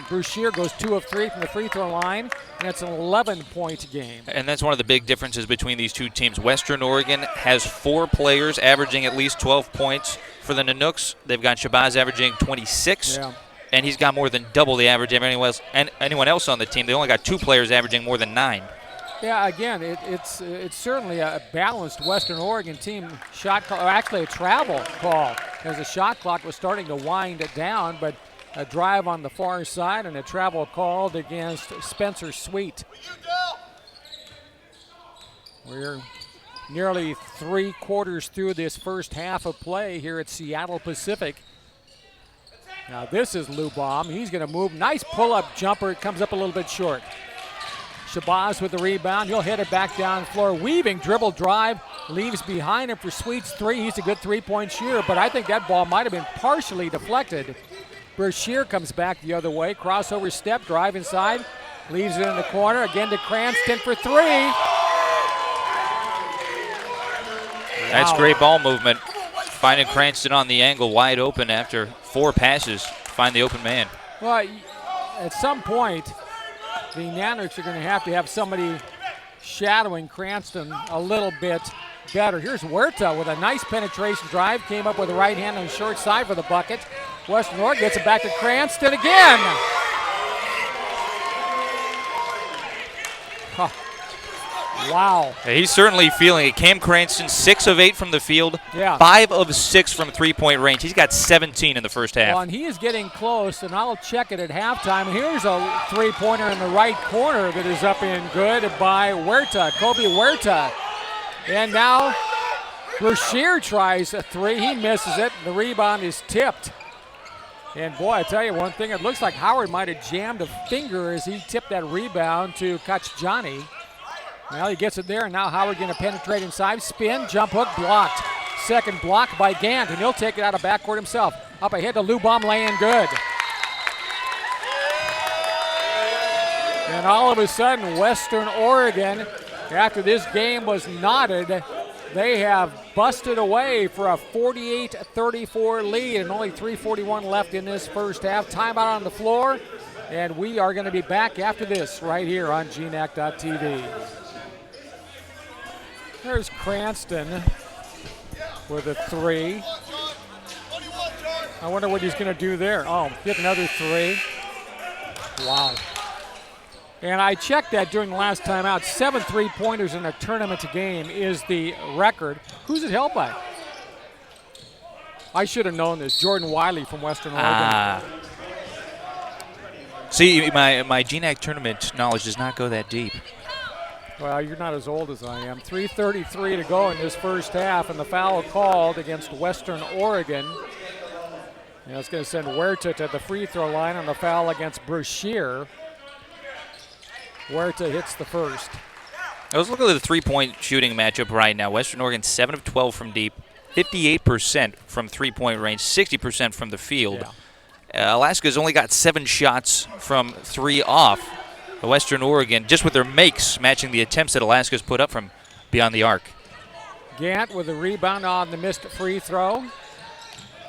A: Brashear goes 2 of 3 from the free throw line, and it's an 11-point game.
B: And that's one of the big differences between these two teams. Western Oregon has 4 players averaging at least 12 points. For the Nanooks, they've got Shabazz averaging 26, and he's got more than double the average of anyone else on the team. They only got 2 players averaging more than 9.
A: Yeah, again, it's certainly a balanced Western Oregon team. Shot call, or actually a travel call, as the shot clock was starting to wind down, but a drive on the far side and a travel called against Spencer Sweet. We're nearly 3 quarters through this first half of play here at Seattle Pacific. Now this is Lubom. He's going to move. Nice pull-up jumper. It comes up a little bit short. Shabazz with the rebound. He'll hit it back down the floor. Weaving dribble drive. Leaves behind him for Sweet's 3. He's a good 3-point shooter, but I think that ball might have been partially deflected. Brashear comes back the other way. Crossover step, drive inside. Leaves it in the corner. Again to Cranston for 3.
B: That's great ball movement. Finding Cranston on the angle wide open after 4 passes to find the open man.
A: Well, at some point, the Nanooks are going to have somebody shadowing Cranston a little bit better. Here's Huerta with a nice penetration drive. Came up with the right hand on the short side for the bucket. Western Oregon gets it back to Cranston again. Huh. Wow.
B: He's certainly feeling it. Cam Cranston, 6 of 8 from the field, 5 of 6 from 3-point range. He's got 17 in the first half.
A: Well, and he is getting close, and I'll check it at halftime. Here's a 3-pointer in the right corner that is up and good by Huerta, Kobe Huerta. And now Brashear tries a 3. He misses it. The rebound is tipped. And boy, I tell you one thing, it looks like Howard might have jammed a finger as he tipped that rebound to Kachjani. Well, he gets it there, and now Howard going to penetrate inside. Spin, jump hook, blocked. Second block by Gant, and he'll take it out of backcourt himself. Up ahead to Lubom, laying good. And all of a sudden, Western Oregon, after this game was knotted, they have busted away for a 48-34 lead, and only 3:41 left in this first half. Timeout on the floor, and we are going to be back after this right here on GNAC.TV. There's Cranston with a three. I wonder what he's going to do there. Oh, hit another three. Wow. And I checked that during the last timeout. 7 3-pointers in a tournament game is the record. Who's it held by? I should have known this. Jordan Wiley from Western Oregon.
B: See, my GNAC tournament knowledge does not go that deep.
A: Well, you're not as old as I am. 3:33 to go in this first half, and the foul called against Western Oregon. And it's going to send Huerta to the free throw line on the foul against Brashear. Huerta hits the first.
B: I was looking at the three-point shooting matchup right now. Western Oregon 7 of 12 from deep, 58% from three-point range, 60% from the field. Yeah. Alaska's only got 7 shots from 3 off. Western Oregon, just with their makes, matching the attempts that Alaska's put up from beyond the arc.
A: Gant with a rebound on the missed free throw.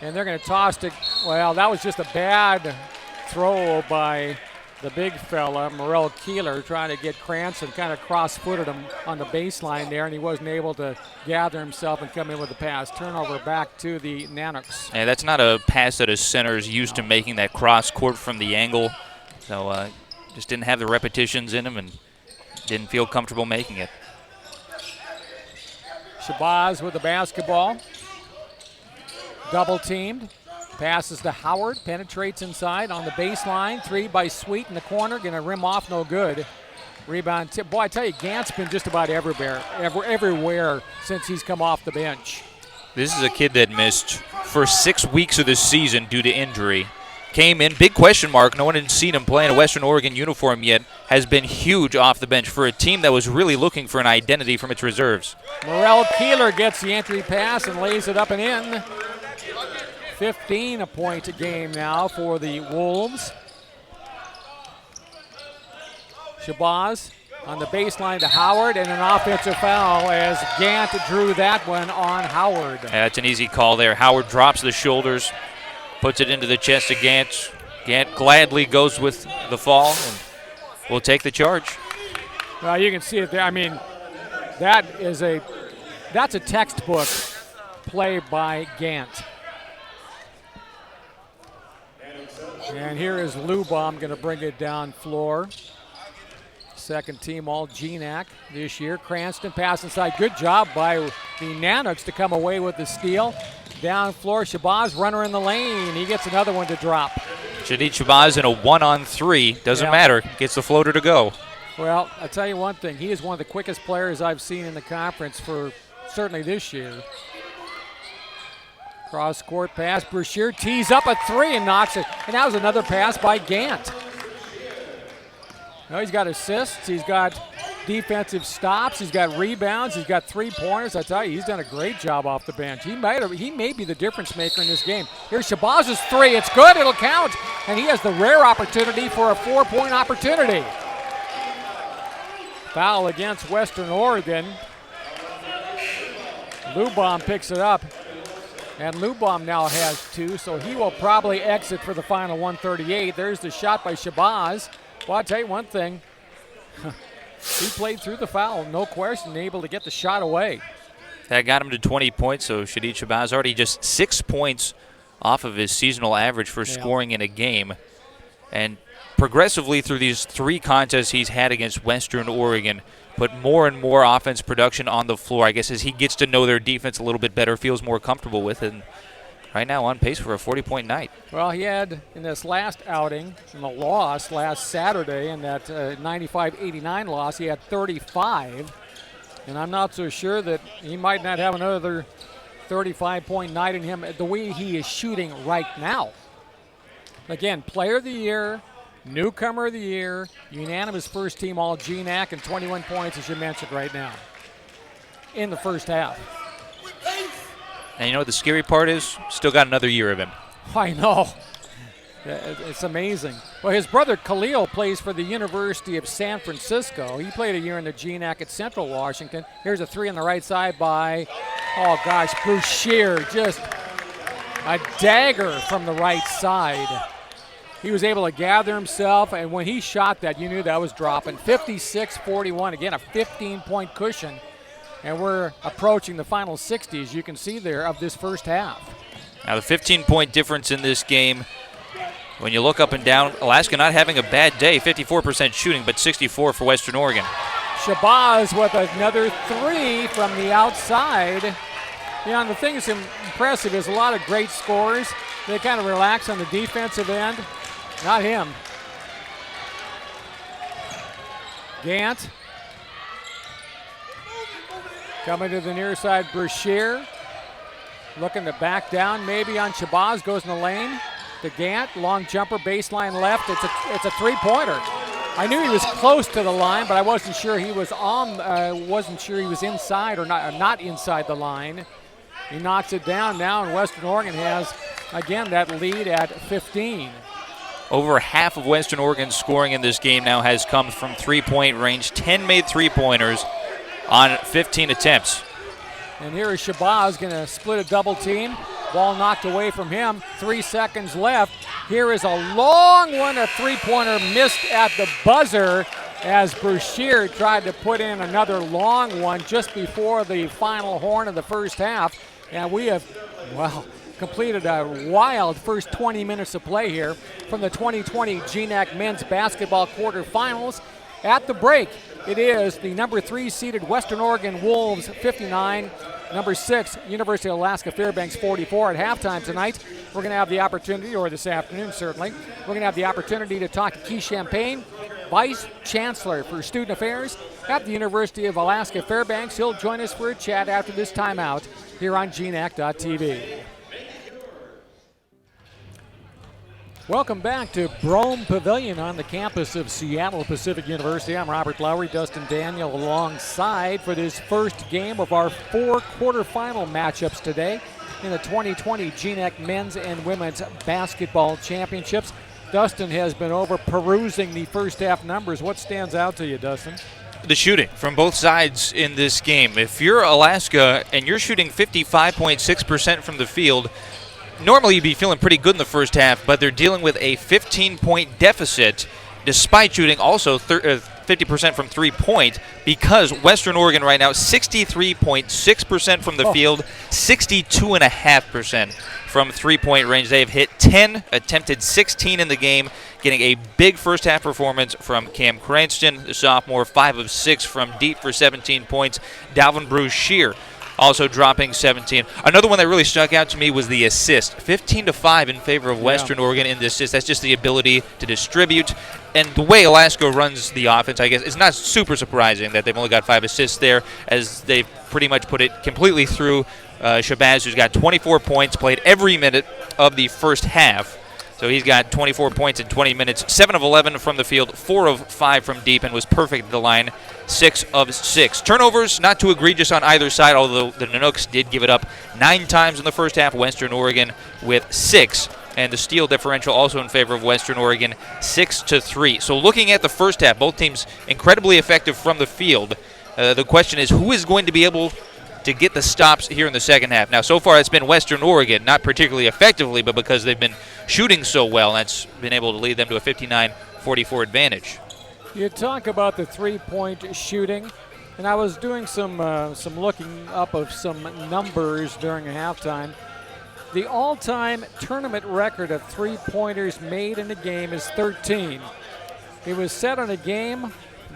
A: And they're going to toss to, well, that was just a bad throw by the big fella, Morel Keeler, trying to get Cranston, kind of cross-footed him on the baseline there, and he wasn't able to gather himself and come in with the pass. Turnover back to the Nanoks.
B: Yeah, that's not a pass that a center is used to making, that cross-court from the angle. So just didn't have the repetitions in him and didn't feel comfortable making it.
A: Shabazz with the basketball. Double teamed. Passes to Howard. Penetrates inside on the baseline. 3 by Sweet in the corner. Going to rim off, no good. Rebound tip. Boy, I tell you, Gant's been just about everywhere since he's come off the bench.
B: This is a kid that missed for 6 weeks of the season due to injury. Came in, big question mark. No one had seen him play in a Western Oregon uniform yet. Has been huge off the bench for a team that was really looking for an identity from its reserves.
A: Morel Keeler gets the entry pass and lays it up and in. 15-point game now for the Wolves. Shabazz on the baseline to Howard, and an offensive foul as Gant drew that one on Howard.
B: Yeah, that's an easy call there. Howard drops the shoulders, puts it into the chest of Gant. Gant gladly goes with the fall and will take the charge.
A: Well, you can see it there. I mean, that's a textbook play by Gant. And here is Lubom going to bring it down floor. Second team all GNAC this year. Cranston pass inside. Good job by the Nanoks to come away with the steal. Down floor, Shabazz, runner in the lane. He gets another one to drop.
B: Shadid Shabazz in a 1-on-3. Doesn't matter. Gets the floater to go.
A: Well, I'll tell you one thing. He is one of the quickest players I've seen in the conference for certainly this year. Cross-court pass. Brashear tees up a 3 and knocks it. And that was another pass by Gant. Now he's got assists. He's got defensive stops. He's got rebounds. He's got 3-pointers. I tell you, he's done a great job off the bench. He may be the difference maker in this game. Here's Shabazz's 3. It's good. It'll count. And he has the rare opportunity for a 4-point opportunity. Foul against Western Oregon. Lubom picks it up. And Lubom now has 2, so he will probably exit for the final 138. There's the shot by Shabazz. Well, I'll tell you one thing. He played through the foul, no question, able to get the shot away.
B: That got him to 20 points, so Shadid Shabazz already just 6 points off of his seasonal average for scoring in a game. And progressively through these 3 contests he's had against Western Oregon, put more and more offense production on the floor. I guess as he gets to know their defense a little bit better, feels more comfortable with it. And right now on pace for a 40-point night.
A: Well, he had in this last outing, in the loss last Saturday, in that 95-89 loss, he had 35. And I'm not so sure that he might not have another 35-point night in him the way he is shooting right now. Again, player of the year, Newcomer of the year, unanimous first team all GNAC, and 21 points, as you mentioned right now, in the first half.
B: And you know what the scary part is? Still got another year of him.
A: I know. It's amazing. Well, his brother Khalil plays for the University of San Francisco. He played a year in the GNAC at Central Washington. Here's a three on the right side by, oh gosh, Boucher. Just a dagger from the right side. He was able to gather himself, and when he shot that, you knew that was dropping. 56-41, again, a 15-point cushion. And we're approaching the final 60, as you can see there, of this first half.
B: Now the 15-point difference in this game, when you look up and down, Alaska not having a bad day, 54% shooting, but 64 for Western Oregon.
A: Shabazz with another three from the outside. You know, and the thing that's impressive is a lot of great scorers. They kind of relax on the defensive end. Not him. Gant. Coming to the near side, Brashear. Looking to back down, maybe on Shabazz, goes in the lane. To Gant, long jumper, baseline left. It's a three-pointer. I knew he was close to the line, but I wasn't sure he was inside or not inside the line. He knocks it down now, and Western Oregon has, again, that lead at 15.
B: Over half of Western Oregon's scoring in this game now has come from three-point range. 10 made three-pointers on 15 attempts.
A: And here is Shabazz going to split a double team. Ball knocked away from him. 3 seconds left. Here is a long one, a three-pointer missed at the buzzer as Brashear tried to put in another long one just before the final horn of the first half. And we have, well, completed a wild first 20 minutes of play here from the 2020 GNAC Men's Basketball Quarterfinals. At the break, it is the number 3 seeded Western Oregon Wolves 59, number 6 University of Alaska Fairbanks 44. At halftime tonight, we're going to have the opportunity, or this afternoon certainly, we're going to have the opportunity to talk to Keith Champagne, Vice Chancellor for Student Affairs at the University of Alaska Fairbanks. He'll join us for a chat after this timeout here on GNAC.TV. Welcome back to Brougham Pavilion on the campus of Seattle Pacific University. I'm Robert Lowry, Dustin Daniel alongside for this first game of our 4 quarterfinal matchups today in the 2020 GNAC Men's and Women's Basketball Championships. Dustin has been over perusing the first half numbers. What stands out to you, Dustin?
B: The shooting from both sides in this game. If you're Alaska and you're shooting 55.6% from the field, normally you'd be feeling pretty good in the first half, but they're dealing with a 15-point deficit despite shooting also 50% from three-point, because Western Oregon right now 63.6% from the field, 62.5% from three-point range. They have hit 10, attempted 16 in the game, getting a big first-half performance from Cam Cranston, the sophomore, 5 of 6 from deep for 17 points. Dalvin Brashear also dropping 17. Another one that really stuck out to me was the assist. 15-5 in favor of Western Oregon in the assist. That's just the ability to distribute. And the way Alaska runs the offense, I guess, it's not super surprising that they've only got 5 assists there, as they've pretty much put it completely through Shabazz, who's got 24 points, played every minute of the first half. So he's got 24 points in 20 minutes, 7 of 11 from the field, 4 of 5 from deep, and was perfect at the line, 6 of 6. Turnovers, not too egregious on either side, although the Nanooks did give it up 9 times in the first half, Western Oregon with 6. And the steal differential also in favor of Western Oregon, 6-3. So looking at the first half, both teams incredibly effective from the field. The question is, who is going to be able to get the stops here in the second half? Now, so far it's been Western Oregon, not particularly effectively, but because they've been shooting so well, that's been able to lead them to a 59-44 advantage.
A: You talk about the three-point shooting, and I was doing some looking up of some numbers during halftime. The all-time tournament record of three-pointers made in a game is 13. It was set on a game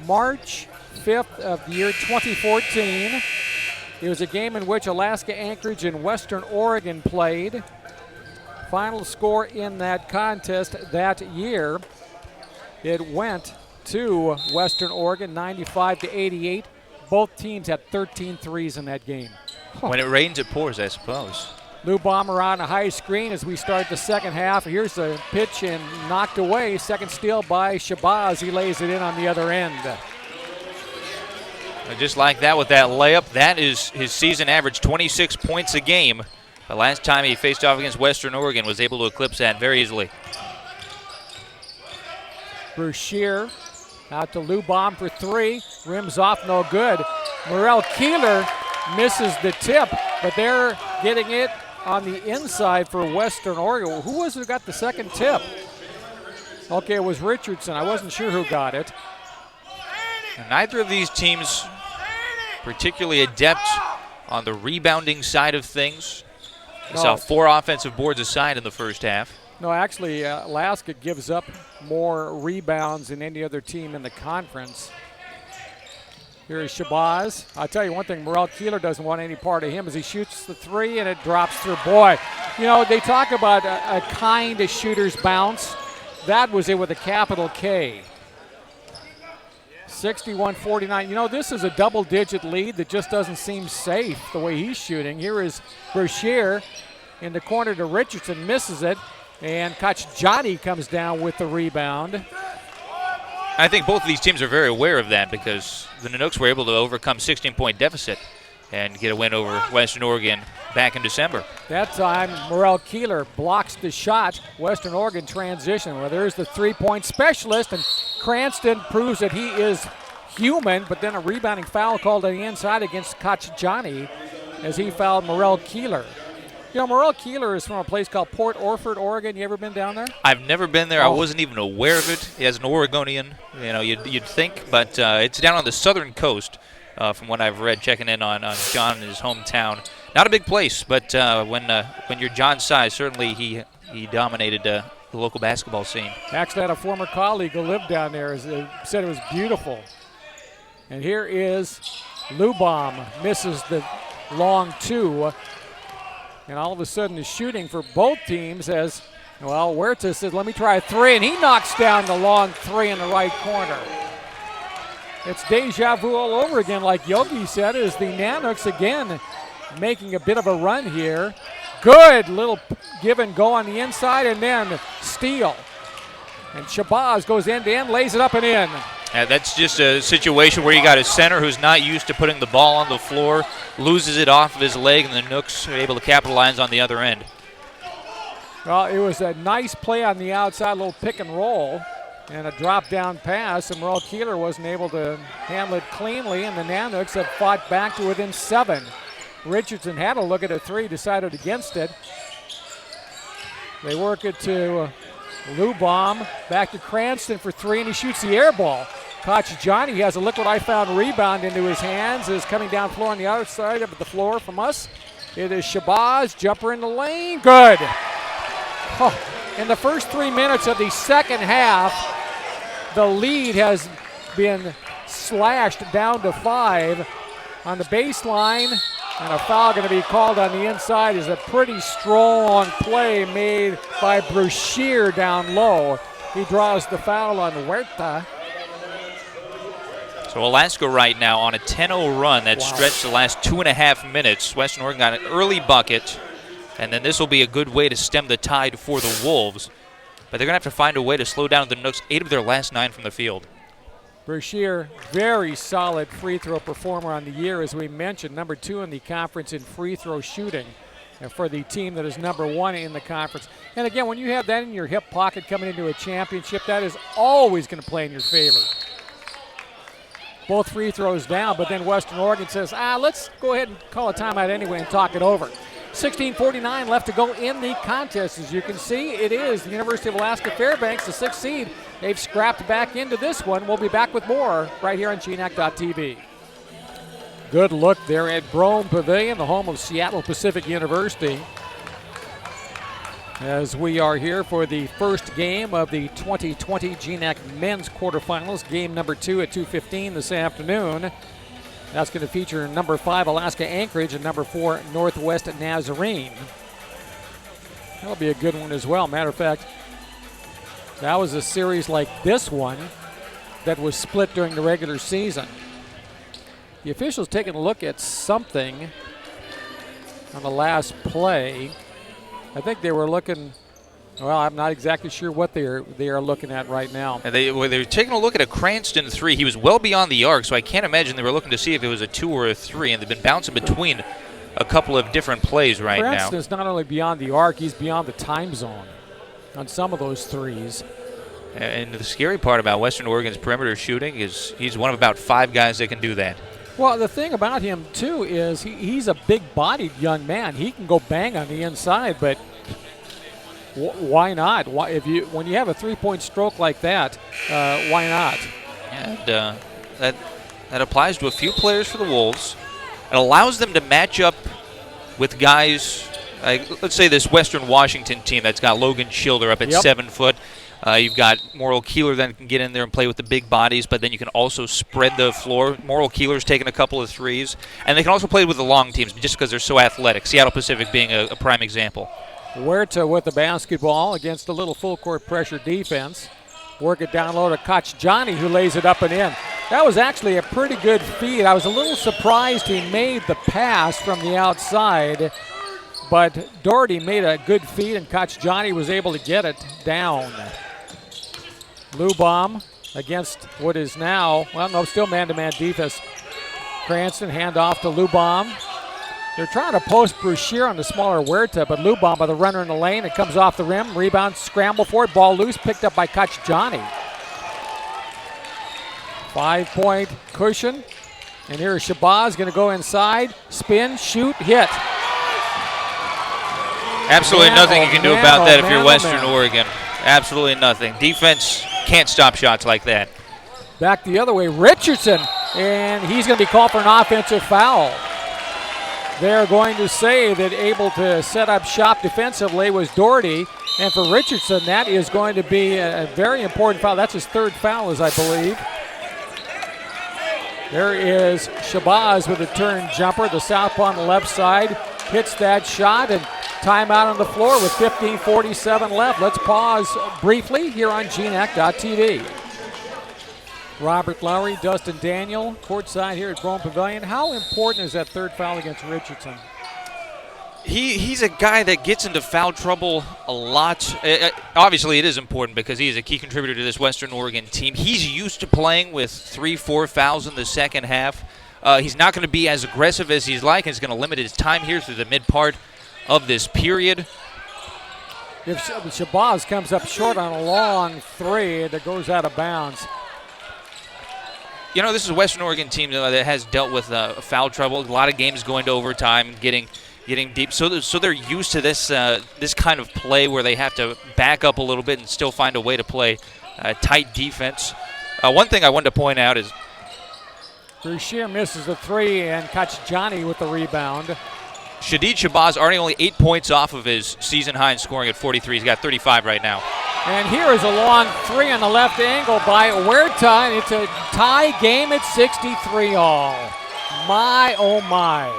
A: March 5th of the year 2014. It was a game in which Alaska Anchorage and Western Oregon played. Final score in that contest that year, it went to Western Oregon, 95-88. Both teams had 13 threes in that game.
B: When it rains, it pours, I suppose.
A: Lou Bomber on a high screen as we start the second half. Here's the pitch and knocked away. Second steal by Shabazz. He lays it in on the other end.
B: And just like that with that layup, that is his season average, 26 points a game. The last time he faced off against Western Oregon was able to eclipse that very easily.
A: Brashear out to Lou Bomb for three. Rims off, no good. Morel Keeler misses the tip, but they're getting it on the inside for Western Oregon. Who was it who got the second tip? Okay, it was Richardson. I wasn't sure who got it.
B: And neither of these teams particularly adept on the rebounding side of things. We saw 4 offensive boards aside in the first half.
A: No, actually, Alaska gives up more rebounds than any other team in the conference. Here is Shabazz. I'll tell you one thing, Morel Keeler doesn't want any part of him as he shoots the three and it drops through. Boy, you know, they talk about a kind of shooter's bounce. That was it with a capital K. 61-49. You know, this is a double-digit lead that just doesn't seem safe the way he's shooting. Here is Brashear in the corner to Richardson, misses it, and Johnny comes down with the rebound.
B: I think both of these teams are very aware of that because the Nanooks were able to overcome 16-point deficit and get a win over Western Oregon back in December.
A: That time, Morel Keeler blocks the shot. Western Oregon transition. Well, there's the three-point specialist, and Cranston proves that he is human, but then a rebounding foul called on the inside against Johnny as he fouled Morel Keeler. You know, Morel Keeler is from a place called Port Orford, Oregon. You ever been down there?
B: I've never been there. I wasn't even aware of it. As an Oregonian, you know, you'd think, but it's down on the southern coast from what I've read, checking in on John in his hometown. Not a big place, but when you're John's size, certainly he dominated the local basketball scene.
A: Actually, I had a former colleague who lived down there. Said it was beautiful. And here is Lubom, misses the long two. And all of a sudden the shooting for both teams as, well, Huerta said, let me try a three, and he knocks down the long three in the right corner. It's deja vu all over again, like Yogi said, as the Nanooks again making a bit of a run here. Good little give and go on the inside, and then steal. And Shabazz goes end to end, lays it up and in.
B: That's just a situation where you got a center who's not used to putting the ball on the floor, loses it off of his leg, and the Nooks are able to capitalize on the other end.
A: Well, it was a nice play on the outside, a little pick and roll, and a drop-down pass, and Morel Keeler wasn't able to handle it cleanly, and the Nanooks have fought back to within 7. Richardson had a look at a three, decided against it. They work it to Lubom, back to Cranston for three, and he shoots the air ball. Johnny has a look what I found rebound into his hands, is coming down floor on the other side of the floor from us. It is Shabazz, jumper in the lane, good. Oh, in the first 3 minutes of the second half, the lead has been slashed down to 5 on the baseline, and a foul going to be called on the inside is a pretty strong play made by Brashear down low. He draws the foul on Huerta.
B: So Alaska right now on a 10-0 run that stretched the last 2.5 minutes. Western Oregon got an early bucket, and then this will be a good way to stem the tide for the Wolves. But they're going to have to find a way to slow down the Nooks. 8 of their last 9 from the field.
A: Brashear, very solid free throw performer on the year, as we mentioned, number 2 in the conference in free throw shooting for the team that is number 1 in the conference. And again, when you have that in your hip pocket coming into a championship, that is always going to play in your favor. Both free throws down, but then Western Oregon says, let's go ahead and call a timeout anyway and talk it over. 16:49 left to go in the contest. As you can see, it is the University of Alaska Fairbanks, the 6th seed. They've scrapped back into this one. We'll be back with more right here on GNAC.TV. Good look there at Brougham Pavilion, the home of Seattle Pacific University, as we are here for the first game of the 2020 GNAC men's quarterfinals, game number 2 at 2:15 this afternoon. That's going to feature number 5 Alaska Anchorage and number 4 Northwest Nazarene. That'll be a good one as well. Matter of fact, that was a series like this one that was split during the regular season. The officials taking a look at something on the last play. I think they were looking, well, I'm not exactly sure what they are looking at right now.
B: And they're taking a look at a Cranston 3. He was well beyond the arc, so I can't imagine they were looking to see if it was a 2 or a 3, and they've been bouncing between a couple of different plays right now.
A: Cranston's not only beyond the arc, he's beyond the time zone on some of those threes.
B: And the scary part about Western Oregon's perimeter shooting is he's one of about 5 guys that can do that.
A: Well, the thing about him, too, is he's a big-bodied young man. He can go bang on the inside, but why not? When you have a three-point stroke like that, why not?
B: And that applies to a few players for the Wolves. It allows them to match up with guys, like, let's say this Western Washington team that's got Logan Schilder up at 7 foot. You've got Morrill Keeler that can get in there and play with the big bodies, but then you can also spread the floor. Morrill Keeler's taking a couple of threes. And they can also play with the long teams just because they're so athletic, Seattle Pacific being a prime example.
A: Huerta with the basketball against a little full-court pressure defense. Work it down low to Johnny, who lays it up and in. That was actually a pretty good feed. I was a little surprised he made the pass from the outside, but Doherty made a good feed, and Johnny was able to get it down. Lubom against what is now, well, no, still man-to-man defense. Cranston hand off to Lubom. They're trying to post Brashear on the smaller Huerta, but Lubom by the runner in the lane. It comes off the rim. Rebound, scramble for it. Ball loose, picked up by Johnny. 5-point cushion. And here is Shabazz going to go inside. Spin, shoot, hit.
B: Absolutely nothing you can do about that if you're Western Oregon. Absolutely nothing. Defense can't stop shots like that.
A: Back the other way, Richardson, and he's going to be called for an offensive foul. They're going to say that able to set up shop defensively was Doherty, and for Richardson, that is going to be a very important foul. That's his third foul, as I believe. There is Shabazz with a turn jumper, the southpaw on the left side, hits that shot, and timeout on the floor with 15:47 left. Let's pause briefly here on GNAC.tv. Robert Lowry, Dustin Daniel, courtside here at Brougham Pavilion. How important is that third foul against Richardson?
B: He's a guy that gets into foul trouble a lot. Obviously, it is important because he is a key contributor to this Western Oregon team. He's used to playing with 3-4 fouls in the second half. He's not going to be as aggressive as he's like, and he's going to limit his time here through the mid part of this period.
A: If Shabazz comes up short on a long three that goes out of bounds.
B: You know, this is a Western Oregon team that has dealt with foul trouble. A lot of games going to overtime, getting deep. So they're used to this kind of play where they have to back up a little bit and still find a way to play tight defense. One thing I wanted to point out is
A: Brashear misses the three and catch Johnny with the rebound.
B: Shadid Shabazz already only 8 points off of his season high in scoring at 43. He's got 35 right now.
A: And here is a long three on the left angle by Huerta, and it's a tie game at 63 all. My, oh my.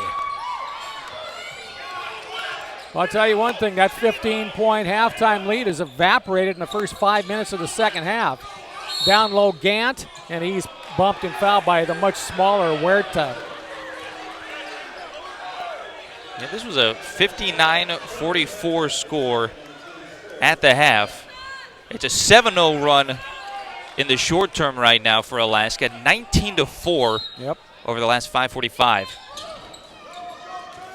A: I'll tell you one thing, that 15-point halftime lead has evaporated in the first 5 minutes of the second half. Down low Gant, and he's bumped and fouled by the much smaller Huerta.
B: Yeah, this was a 59-44 score at the half. It's a 7-0 run in the short term right now for Alaska, 19-4 over the last 5:45.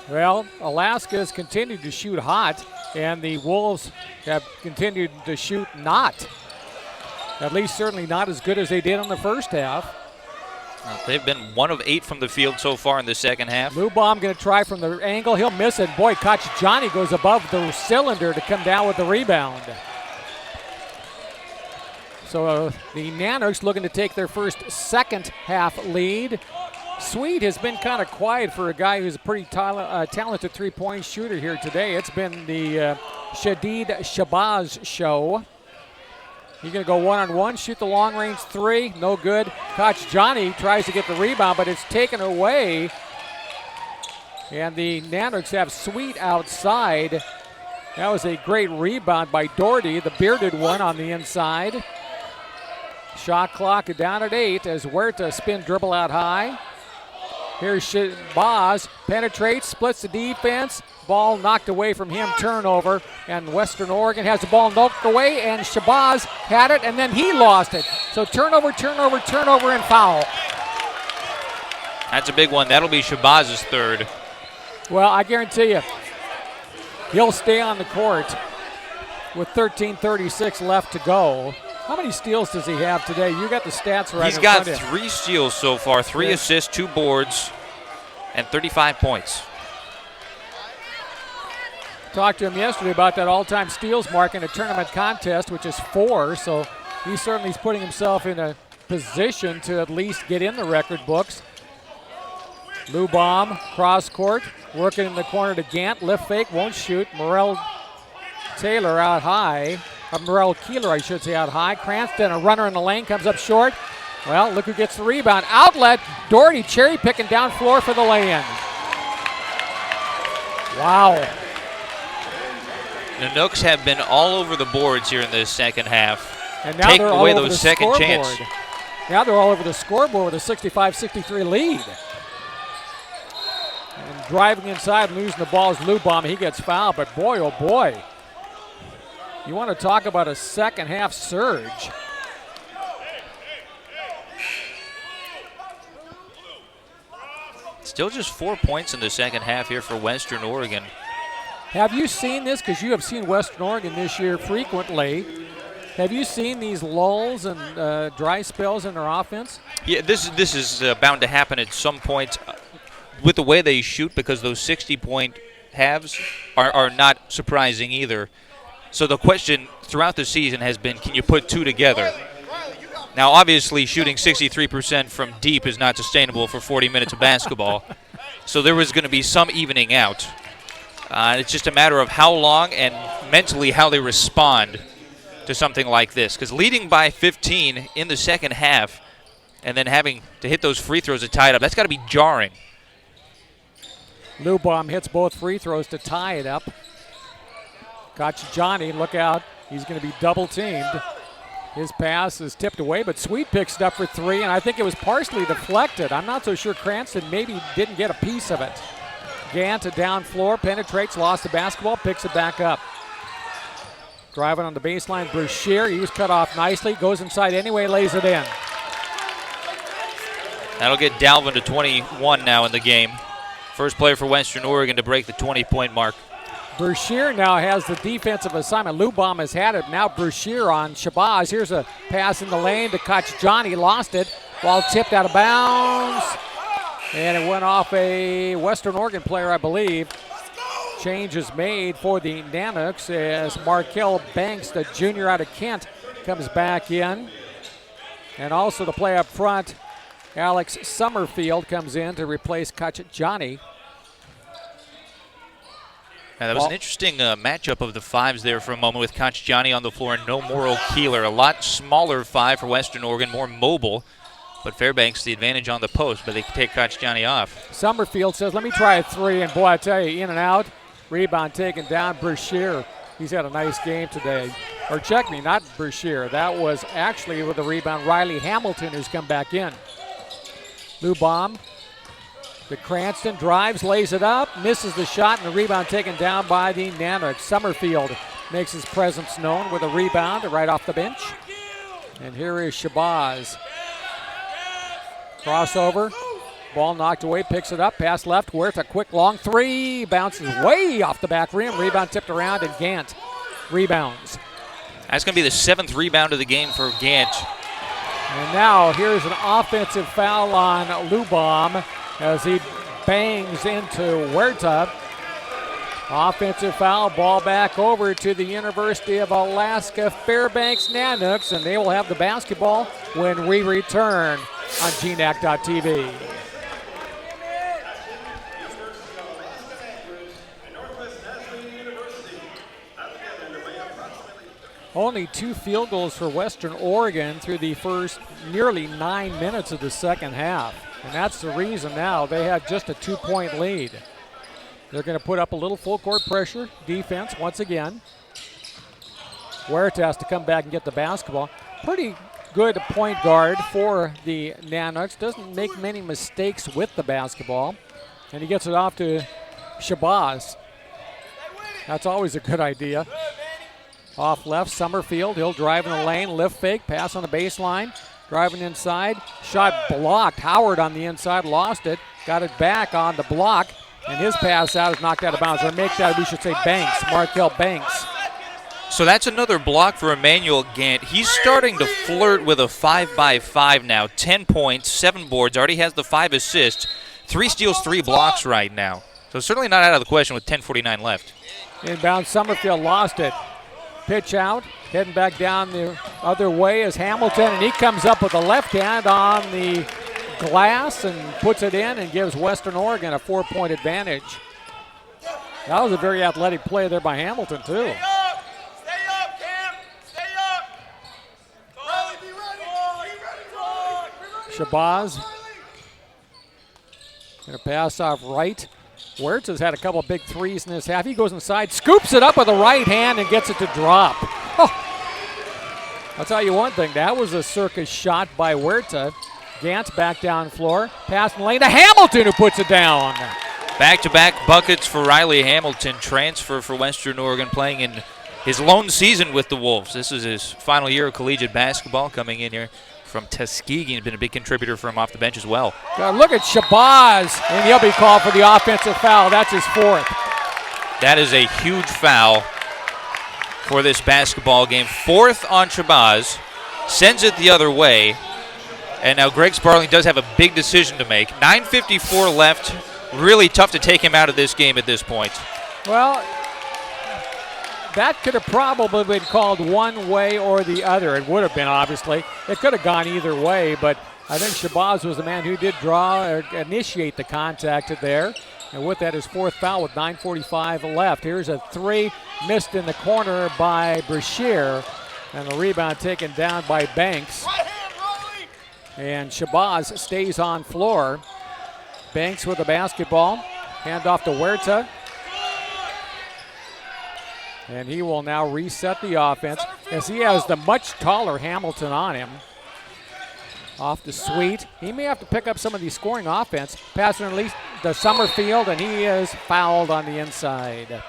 A: Well, Alaska has continued to shoot hot, and the Wolves have continued to shoot not. At least certainly not as good as they did in the first half.
B: They've been 1 of 8 from the field so far in the second half.
A: Lubom going to try from the angle. He'll miss it. Boy, Johnny goes above the cylinder to come down with the rebound. So the Nanooks looking to take their first second half lead. Sweet has been kind of quiet for a guy who's a pretty talented three-point shooter here today. It's been the Shadid Shabazz show. He's going to go one-on-one, shoot the long-range three, no good. Johnny tries to get the rebound, but it's taken away. And the Nanooks have Sweet outside. That was a great rebound by Doherty, the bearded one on the inside. Shot clock down at 8 as Huerta spin dribble out high. Here's Shabazz, penetrates, splits the defense. Ball knocked away from him, turnover. And Western Oregon has the ball knocked away, and Shabazz had it, and then he lost it. So turnover, and foul.
B: That's a big one. That'll be Shabazz's third.
A: Well, I guarantee you, he'll stay on the court with 13:36 left to go. How many steals does he have today? You got the stats right.
B: He's got 3 steals so far, 3 assists, 2 boards, and 35 points.
A: Talked to him yesterday about that all-time steals mark in a tournament contest, which is 4. So he certainly is putting himself in a position to at least get in the record books. Lou Baum, cross court, working in the corner to Gant. Lift fake, won't shoot. Morel Taylor out high. Morel Keeler, I should say, out high. Cranston, a runner in the lane, comes up short. Well, look who gets the rebound. Outlet, Doherty cherry picking down floor for the lay-in. Wow.
B: The Nooks have been all over the boards here in the second half.
A: And now
B: Take
A: they're all
B: away
A: over
B: those
A: the
B: second
A: scoreboard.
B: chance.
A: Now they're all over the scoreboard with a 65-63 lead. And driving inside and losing the ball is Lou Baum. He gets fouled, but boy, oh boy. You want to talk about a second half surge.
B: Still just 4 points in the second half here for Western Oregon.
A: Have you seen this? Because you have seen Western Oregon this year frequently. Have you seen these lulls and dry spells in their offense?
B: Yeah, this is bound to happen at some point with the way they shoot, because those 60-point halves are not surprising either. So the question throughout the season has been, can you put 2 together? Now, obviously, shooting 63% from deep is not sustainable for 40 minutes of basketball. So there was going to be some evening out. It's just a matter of how long and mentally how they respond to something like this. Because leading by 15 in the second half and then having to hit those free throws to tie it up, that's got to be jarring.
A: Lou Baum hits both free throws to tie it up. Johnny, look out. He's going to be double teamed. His pass is tipped away, but Sweet picks it up for 3, and I think it was partially deflected. I'm not so sure Cranston maybe didn't get a piece of it. Gant down floor, penetrates, lost the basketball, picks it back up. Driving on the baseline, Brashear, he was cut off nicely, goes inside anyway, lays it in.
B: That'll get Dalvin to 21 now in the game. First player for Western Oregon to break the 20-point mark.
A: Brashear now has the defensive assignment. Lou Baum has had it. Now Brashear on Shabazz. Here's a pass in the lane to Johnny. Lost it. Ball tipped out of bounds. And it went off a Western Oregon player, I believe. Change is made for the Nanooks as Markel Banks, the junior out of Kent, comes back in. And also the play up front, Alex Summerfield comes in to replace Johnny.
B: Now, that was an interesting matchup of the fives there for a moment with Johnny on the floor and no Morel Keeler. A lot smaller 5 for Western Oregon, more mobile. But Fairbanks the advantage on the post, but they take Johnny off.
A: Summerfield says, let me try a 3, and boy, I tell you, in and out. Rebound taken down, Brashear. He's had a nice game today. Or check me, not Brashear. That was actually with the rebound, Riley Hamilton, who's come back in. Lou Baum. The Cranston drives, lays it up, misses the shot, and the rebound taken down by the Nanooks. Summerfield makes his presence known with a rebound right off the bench. And here is Shabazz. Crossover, ball knocked away, picks it up, pass left, Huerta, quick long 3, bounces way off the back rim, rebound tipped around, and Gant rebounds.
B: That's going to be the 7th rebound of the game for Gant.
A: And now here's an offensive foul on Lou Baum as he bangs into Huerta. Offensive foul, ball back over to the University of Alaska Fairbanks Nanooks, and they will have the basketball when we return on GNAC.TV. Only 2 field goals for Western Oregon through the first nearly 9 minutes of the second half. And that's the reason now they have just a 2-point lead. They're going to put up a little full court pressure defense once again. Huerta has to come back and get the basketball. Pretty good point guard for the Nanuks. Doesn't make many mistakes with the basketball. And he gets it off to Shabazz. That's always a good idea. Off left, Summerfield. He'll drive in the lane, lift fake, pass on the baseline. Driving inside. Shot blocked. Howard on the inside, lost it. Got it back on the block. And his pass out is knocked out of bounds. Or make that, we should say Banks, Markel Banks.
B: So that's another block for Emmanuel Gant. He's starting to flirt with a 5x5 now. 10 points, 7 boards, already has the 5 assists. 3 steals, 3 blocks right now. So certainly not out of the question with 10:49 left.
A: Inbound, Summerfield lost it. Pitch out, heading back down the other way is Hamilton, and he comes up with the left hand on the glass and puts it in and gives Western Oregon a 4-point advantage. That was a very athletic play there by Hamilton, too. Shabazz going to pass off right. Huerta's had a couple of big threes in this half. He goes inside, scoops it up with the right hand and gets it to drop. Oh. I'll tell you one thing, that was a circus shot by Huerta. Gantz back down floor, pass in the lane to Hamilton who puts it down.
B: Back-to-back buckets for Riley Hamilton, transfer for Western Oregon, playing in his lone season with the Wolves. This is his final year of collegiate basketball, coming in here from Tuskegee, and been a big contributor for him off the bench as well.
A: Look at Shabazz, and he'll be called for the offensive foul. That's his 4th.
B: That is a huge foul for this basketball game. 4th on Shabazz, sends it the other way, and now Greg Sparling does have a big decision to make. 9:54 left. Really tough to take him out of this game at this point.
A: Well, that could have probably been called one way or the other. It would have been, obviously. It could have gone either way, but I think Shabazz was the man who did draw or initiate the contact there. And with that, his 4th foul with 9:45 left. Here's a 3 missed in the corner by Brashear, and the rebound taken down by Banks. And Shabazz stays on floor. Banks with the basketball. Hand off to Huerta. And he will now reset the offense as he has the much taller Hamilton on him. Off to Sweet. He may have to pick up some of the scoring offense. Passing at least to Summerfield, and he is fouled on the inside.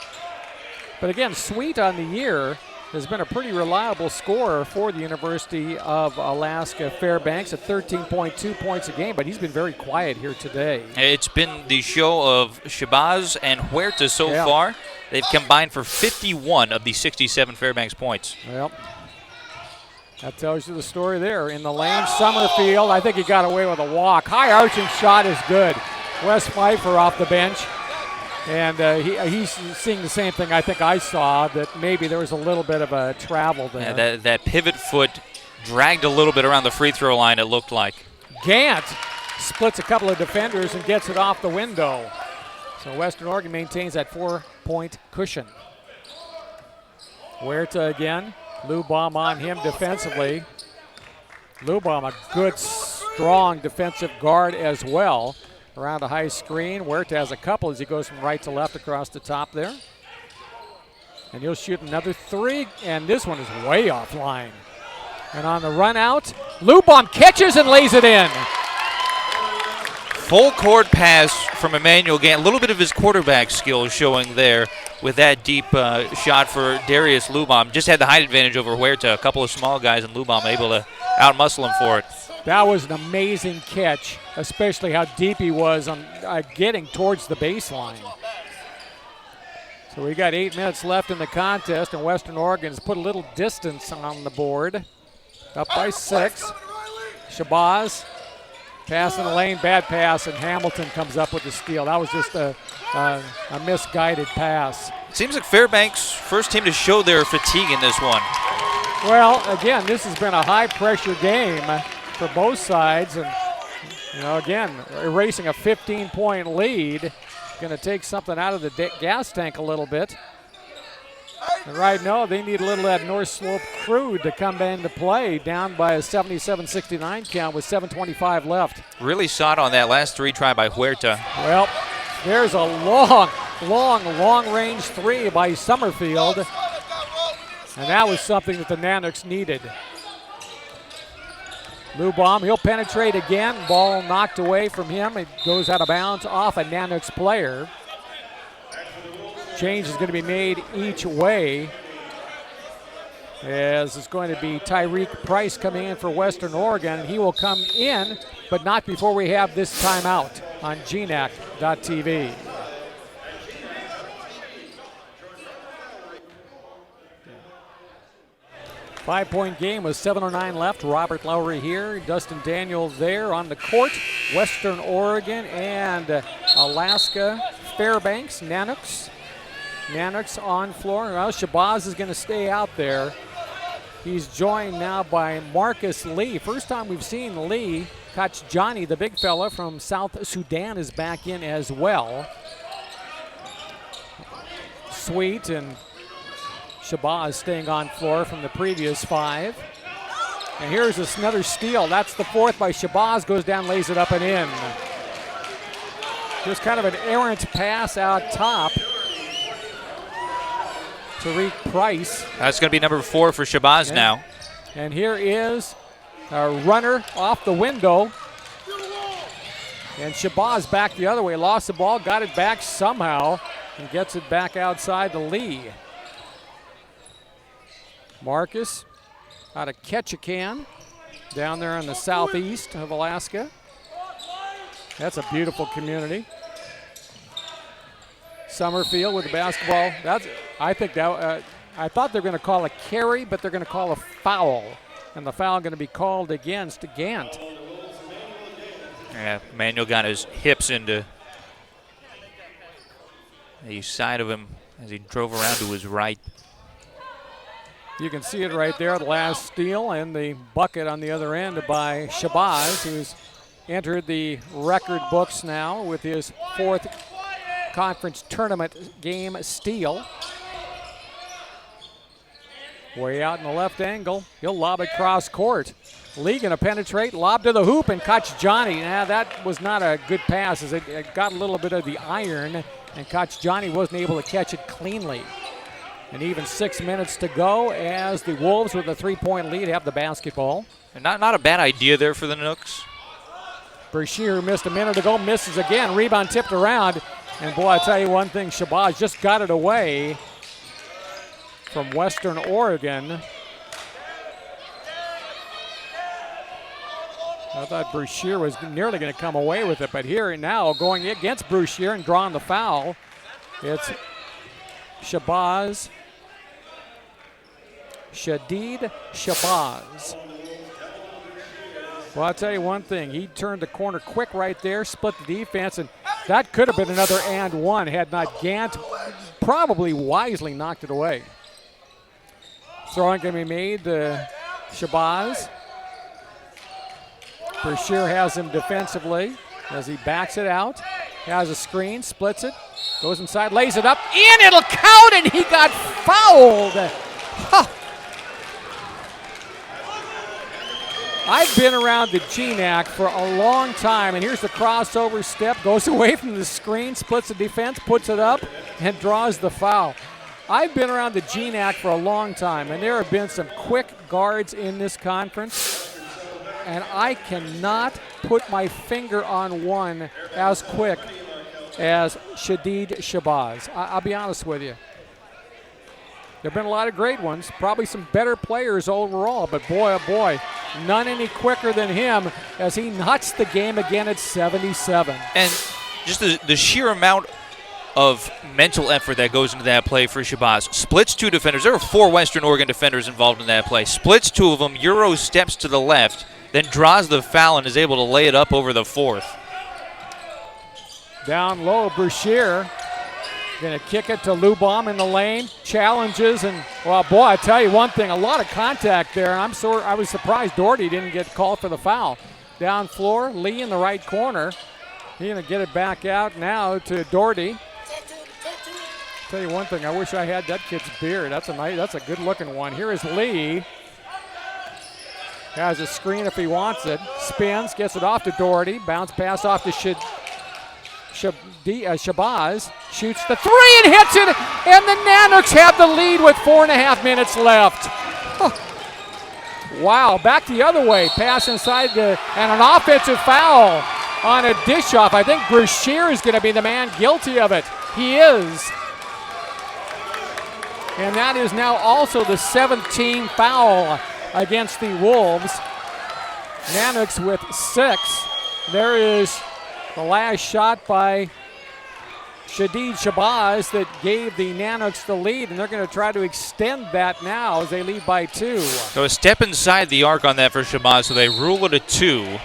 A: But again, Sweet on the year has been a pretty reliable scorer for the University of Alaska Fairbanks at 13.2 points a game, but he's been very quiet here today.
B: It's been the show of Shabazz and Huerta so far. They've combined for 51 of the 67 Fairbanks points.
A: Well, that tells you the story there. In the lane, Summerfield, I think he got away with a walk. High arching shot is good. Wes Pfeiffer off the bench. And he's seeing the same thing I think I saw, that maybe there was a little bit of a travel there.
B: Yeah, that pivot foot dragged a little bit around the free throw line, it looked like.
A: Gant splits a couple of defenders and gets it off the window. So Western Oregon maintains that 4-point cushion. Huerta again. Lubaum on him defensively. Lubaum, a good, strong defensive guard as well. Around a high screen. Huerta has a couple as he goes from right to left across the top there. And he'll shoot another 3, and this one is way offline. And on the run out, Lubaum catches and lays it in.
B: Full court pass from Emmanuel Gant. A little bit of his quarterback skills showing there with that deep shot for Darius Lubaum. Just had the height advantage over Huerta. A couple of small guys, and Lubaum able to outmuscle him for it.
A: That was an amazing catch, especially how deep he was on getting towards the baseline. So we got 8 minutes left in the contest, and Western Oregon's put a little distance on the board. Up by 6. Shabazz, pass in the lane, bad pass, and Hamilton comes up with the steal. That was just a misguided pass.
B: Seems like Fairbanks, first team to show their fatigue in this one.
A: Well, again, this has been a high-pressure game for both sides, and again, erasing a 15-point lead, going to take something out of the gas tank a little bit. And right now, they need a little of that North Slope crude to come into play, down by a 77-69 count with 7:25 left.
B: Really shot on that last 3 try by Huerta.
A: Well, there's a long-range 3 by Summerfield, and that was something that the Nanuks needed. Brougham, he'll penetrate again. Ball knocked away from him. It goes out of bounds off a GNAC player. Change is going to be made each way, as it's going to be Tyreek Price coming in for Western Oregon. He will come in, but not before we have this timeout on GNAC.TV. Five-point game with 7:09 left. Robert Lowry here, Dustin Daniels there on the court. Western Oregon and Alaska Fairbanks, GNAC. GNAC on floor. Well, Shabazz is going to stay out there. He's joined now by Marcus Lee. First time we've seen Lee. Coach Johnny, the big fella from South Sudan, is back in as well. Sweet and Shabazz staying on floor from the previous 5. And here's another steal. That's the 4th by Shabazz. Goes down, lays it up and in. Just kind of an errant pass out top. Tyreek Price.
B: That's going to be number 4 for Shabazz now.
A: And here is a runner off the window. And Shabazz back the other way. Lost the ball, got it back somehow, and gets it back outside to Lee. Marcus out of Ketchikan, down there in the southeast of Alaska. That's a beautiful community. Summerfield with the basketball. I thought they were going to call a carry, but they're going to call a foul. And the foul going to be called against Gant.
B: Yeah, Manuel got his hips into the side of him as he drove around to his right.
A: You can see it right there, the last steal and the bucket on the other end by Shabazz, who's entered the record books now with his 4th conference tournament game steal. Way out in the left angle, he'll lob it cross court. Lee gonna penetrate, lob to the hoop, and catch Johnny. Now that was not a good pass, as it got a little bit of the iron, and catch Johnny wasn't able to catch it cleanly. And even 6 minutes to go as the Wolves with a 3-point lead have the basketball.
B: And not a bad idea there for the Nooks.
A: Brashear missed a minute ago, misses again. Rebound tipped around. And boy, I tell you one thing, Shabazz just got it away from Western Oregon. I thought Brashear was nearly going to come away with it, but here now going against Brashear and drawing the foul, it's Shabazz. Shadid Shabazz. Well, I'll tell you one thing. He turned the corner quick right there, split the defense, and that could have been another and one had not Gant probably wisely knocked it away. Throwing going to be made to Shabazz. Brashear has him defensively as he backs it out. Has a screen, splits it, goes inside, lays it up, in, it'll count, and he got fouled. Huh. I've been around the GNAC for a long time, and here's the crossover step, goes away from the screen, splits the defense, puts it up, and draws the foul. I've been around the GNAC for a long time, and there have been some quick guards in this conference, and I cannot put my finger on one as quick as Shadid Shabazz. I'll be honest with you. There have been a lot of great ones, probably some better players overall, but boy, oh boy, none any quicker than him as he nuts the game again at 77.
B: And just the sheer amount of mental effort that goes into that play for Shabazz. Splits 2 defenders. There were 4 Western Oregon defenders involved in that play. Splits 2 of them, Euro steps to the left, then draws the foul and is able to lay it up over the 4th.
A: Down low, Brashear. Going to kick it to Brougham in the lane, challenges, and, well, boy, I tell you one thing, a lot of contact there. I was surprised Doherty didn't get called for the foul. Down floor, Lee in the right corner. He's going to get it back out now to Doherty. Tell you one thing, I wish I had that kid's beard. That's a good-looking one. Here is Lee. Has a screen if he wants it. Spins, gets it off to Doherty. Bounce pass off to Shabazz. Shoots the 3 and hits it. And the Nanoks have the lead with 4.5 minutes left. Wow, back the other way. Pass inside and an offensive foul on a dish off. I think Brashear is going to be the man guilty of it. He is. And that is now also the 17th foul against the Wolves. Nanoks with 6. There is the last shot by Shadid Shabazz that gave the Nanoks the lead, and they're going to try to extend that now as they lead by 2.
B: So a step inside the arc on that for Shabazz, so they rule it a 2.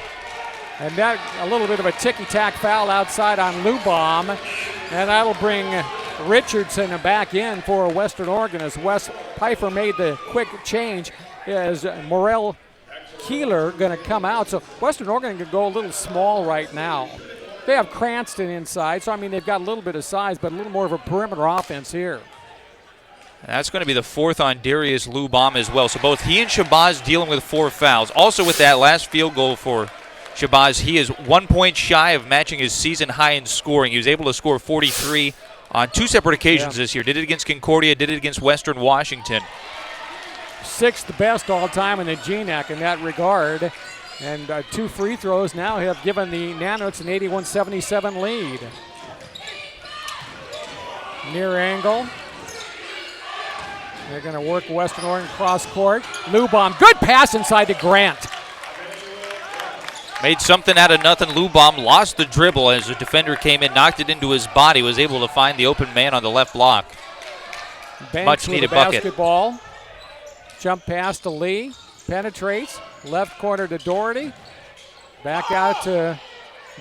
A: And that a little bit of a ticky-tack foul outside on Lubom, and that'll bring Richardson back in for Western Oregon as Wes Pfeiffer made the quick change as Morel Keeler going to come out. So Western Oregon can go a little small right now. They have Cranston inside, so I mean they've got a little bit of size, but a little more of a perimeter offense here.
B: That's going to be the 4th on Darius Lubom as well. So both he and Shabazz dealing with 4 fouls. Also with that last field goal for Shabazz, he is 1 point shy of matching his season high in scoring. He was able to score 43 on 2 separate occasions this year. Did it against Concordia, did it against Western Washington.
A: 6th best all time in the GNAC in that regard. And 2 free throws now have given the Nanoks an 81-77 lead. Near angle. They're going to work Western Oregon cross court. Lubom, good pass inside to Grant.
B: Made something out of nothing. Lubom lost the dribble as the defender came in, knocked it into his body, was able to find the open man on the left block.
A: Banks
B: much needed bucket.
A: Basketball. Jump pass to Lee. Penetrates. Left corner to Doherty. Back out to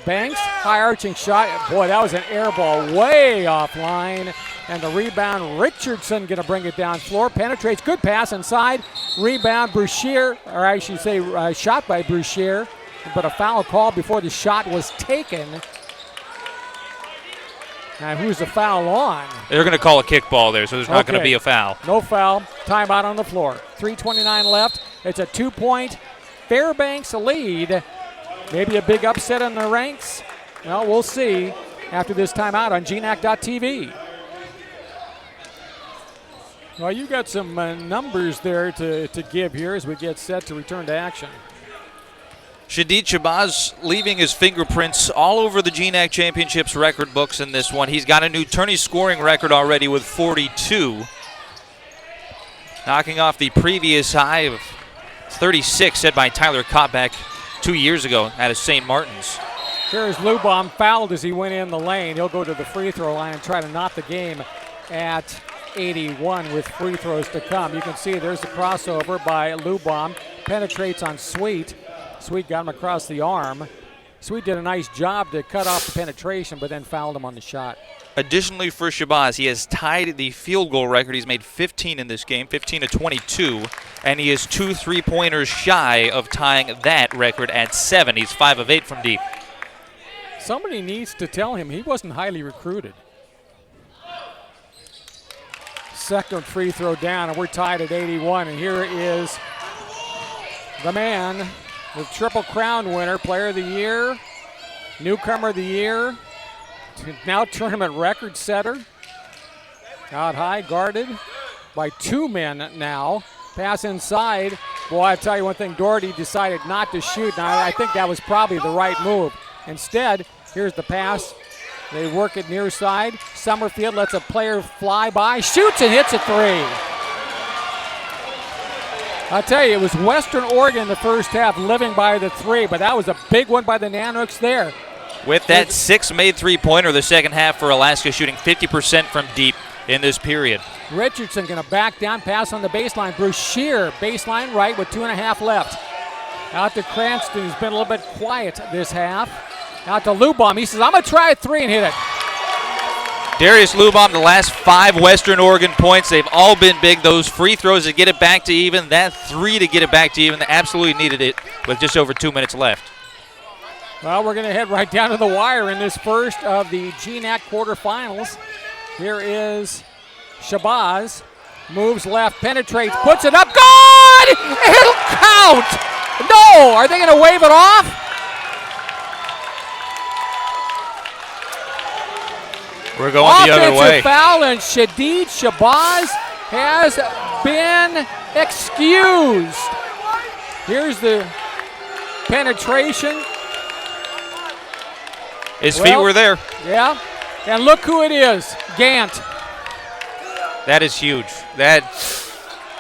A: Banks. High arching shot. Boy, that was an air ball way offline. And the rebound, Richardson going to bring it down floor. Penetrates. Good pass inside. Rebound, Brashear, or I should say shot by Brashear. But a foul call before the shot was taken. Now, who's the foul on?
B: They're going to call a kickball there, so there's not going to be a foul.
A: No foul. Timeout on the floor. 3:29 left. It's a 2-point Fairbanks lead. Maybe a big upset in the ranks. Well, we'll see after this timeout on GNAC.TV. Well, you got some numbers there to give here as we get set to return to action.
B: Shadid Shabazz leaving his fingerprints all over the GNAC Championships record books in this one. He's got a new tourney scoring record already with 42. Knocking off the previous high of 36 set by Tyler Kottbeck 2 years ago out of St. Martin's.
A: Here's Lubom fouled as he went in the lane. He'll go to the free throw line and try to knot the game at 81 with free throws to come. You can see there's the crossover by Lubom. Penetrates on Sweet. Sweet got him across the arm. Sweet did a nice job to cut off the penetration, but then fouled him on the shot.
B: Additionally for Shabazz, he has tied the field goal record. He's made 15 in this game, 15 to 22, and he is 2 3-pointers shy of tying that record at 7. He's 5 of 8 from deep.
A: Somebody needs to tell him he wasn't highly recruited. Second free throw down, and we're tied at 81, and here is the man, the Triple Crown winner, Player of the Year, Newcomer of the Year, now tournament record setter. Out high, guarded by 2 men now. Pass inside. Boy, I tell you one thing, Doherty decided not to shoot, and I think that was probably the right move. Instead, here's the pass. They work it near side. Summerfield lets a player fly by, shoots and hits a 3. I tell you, it was Western Oregon in the first half living by the 3, but that was a big one by the Nanoks there.
B: With that 6 made 3-pointer the second half for Alaska, shooting 50% from deep in this period.
A: Richardson going to back down, pass on the baseline. Brashear, baseline right with 2.5 left. Out to Cranston, who's been a little bit quiet this half. Out to Lubom, he says, I'm going to try a 3 and hit it.
B: Darius Lubom, the last 5 Western Oregon points, they've all been big. Those free throws to get it back to even, that 3 to get it back to even, they absolutely needed it with just over 2 minutes left.
A: Well, we're going to head right down to the wire in this first of the GNAC quarterfinals. Here is Shabazz, moves left, penetrates, puts it up, good! It'll count! No, are they going to wave it off?
B: We're going the other way.
A: Offensive foul, and Shadid Shabazz has been excused. Here's the penetration.
B: His feet were there.
A: Yeah, and look who it is, Gant.
B: That is huge. That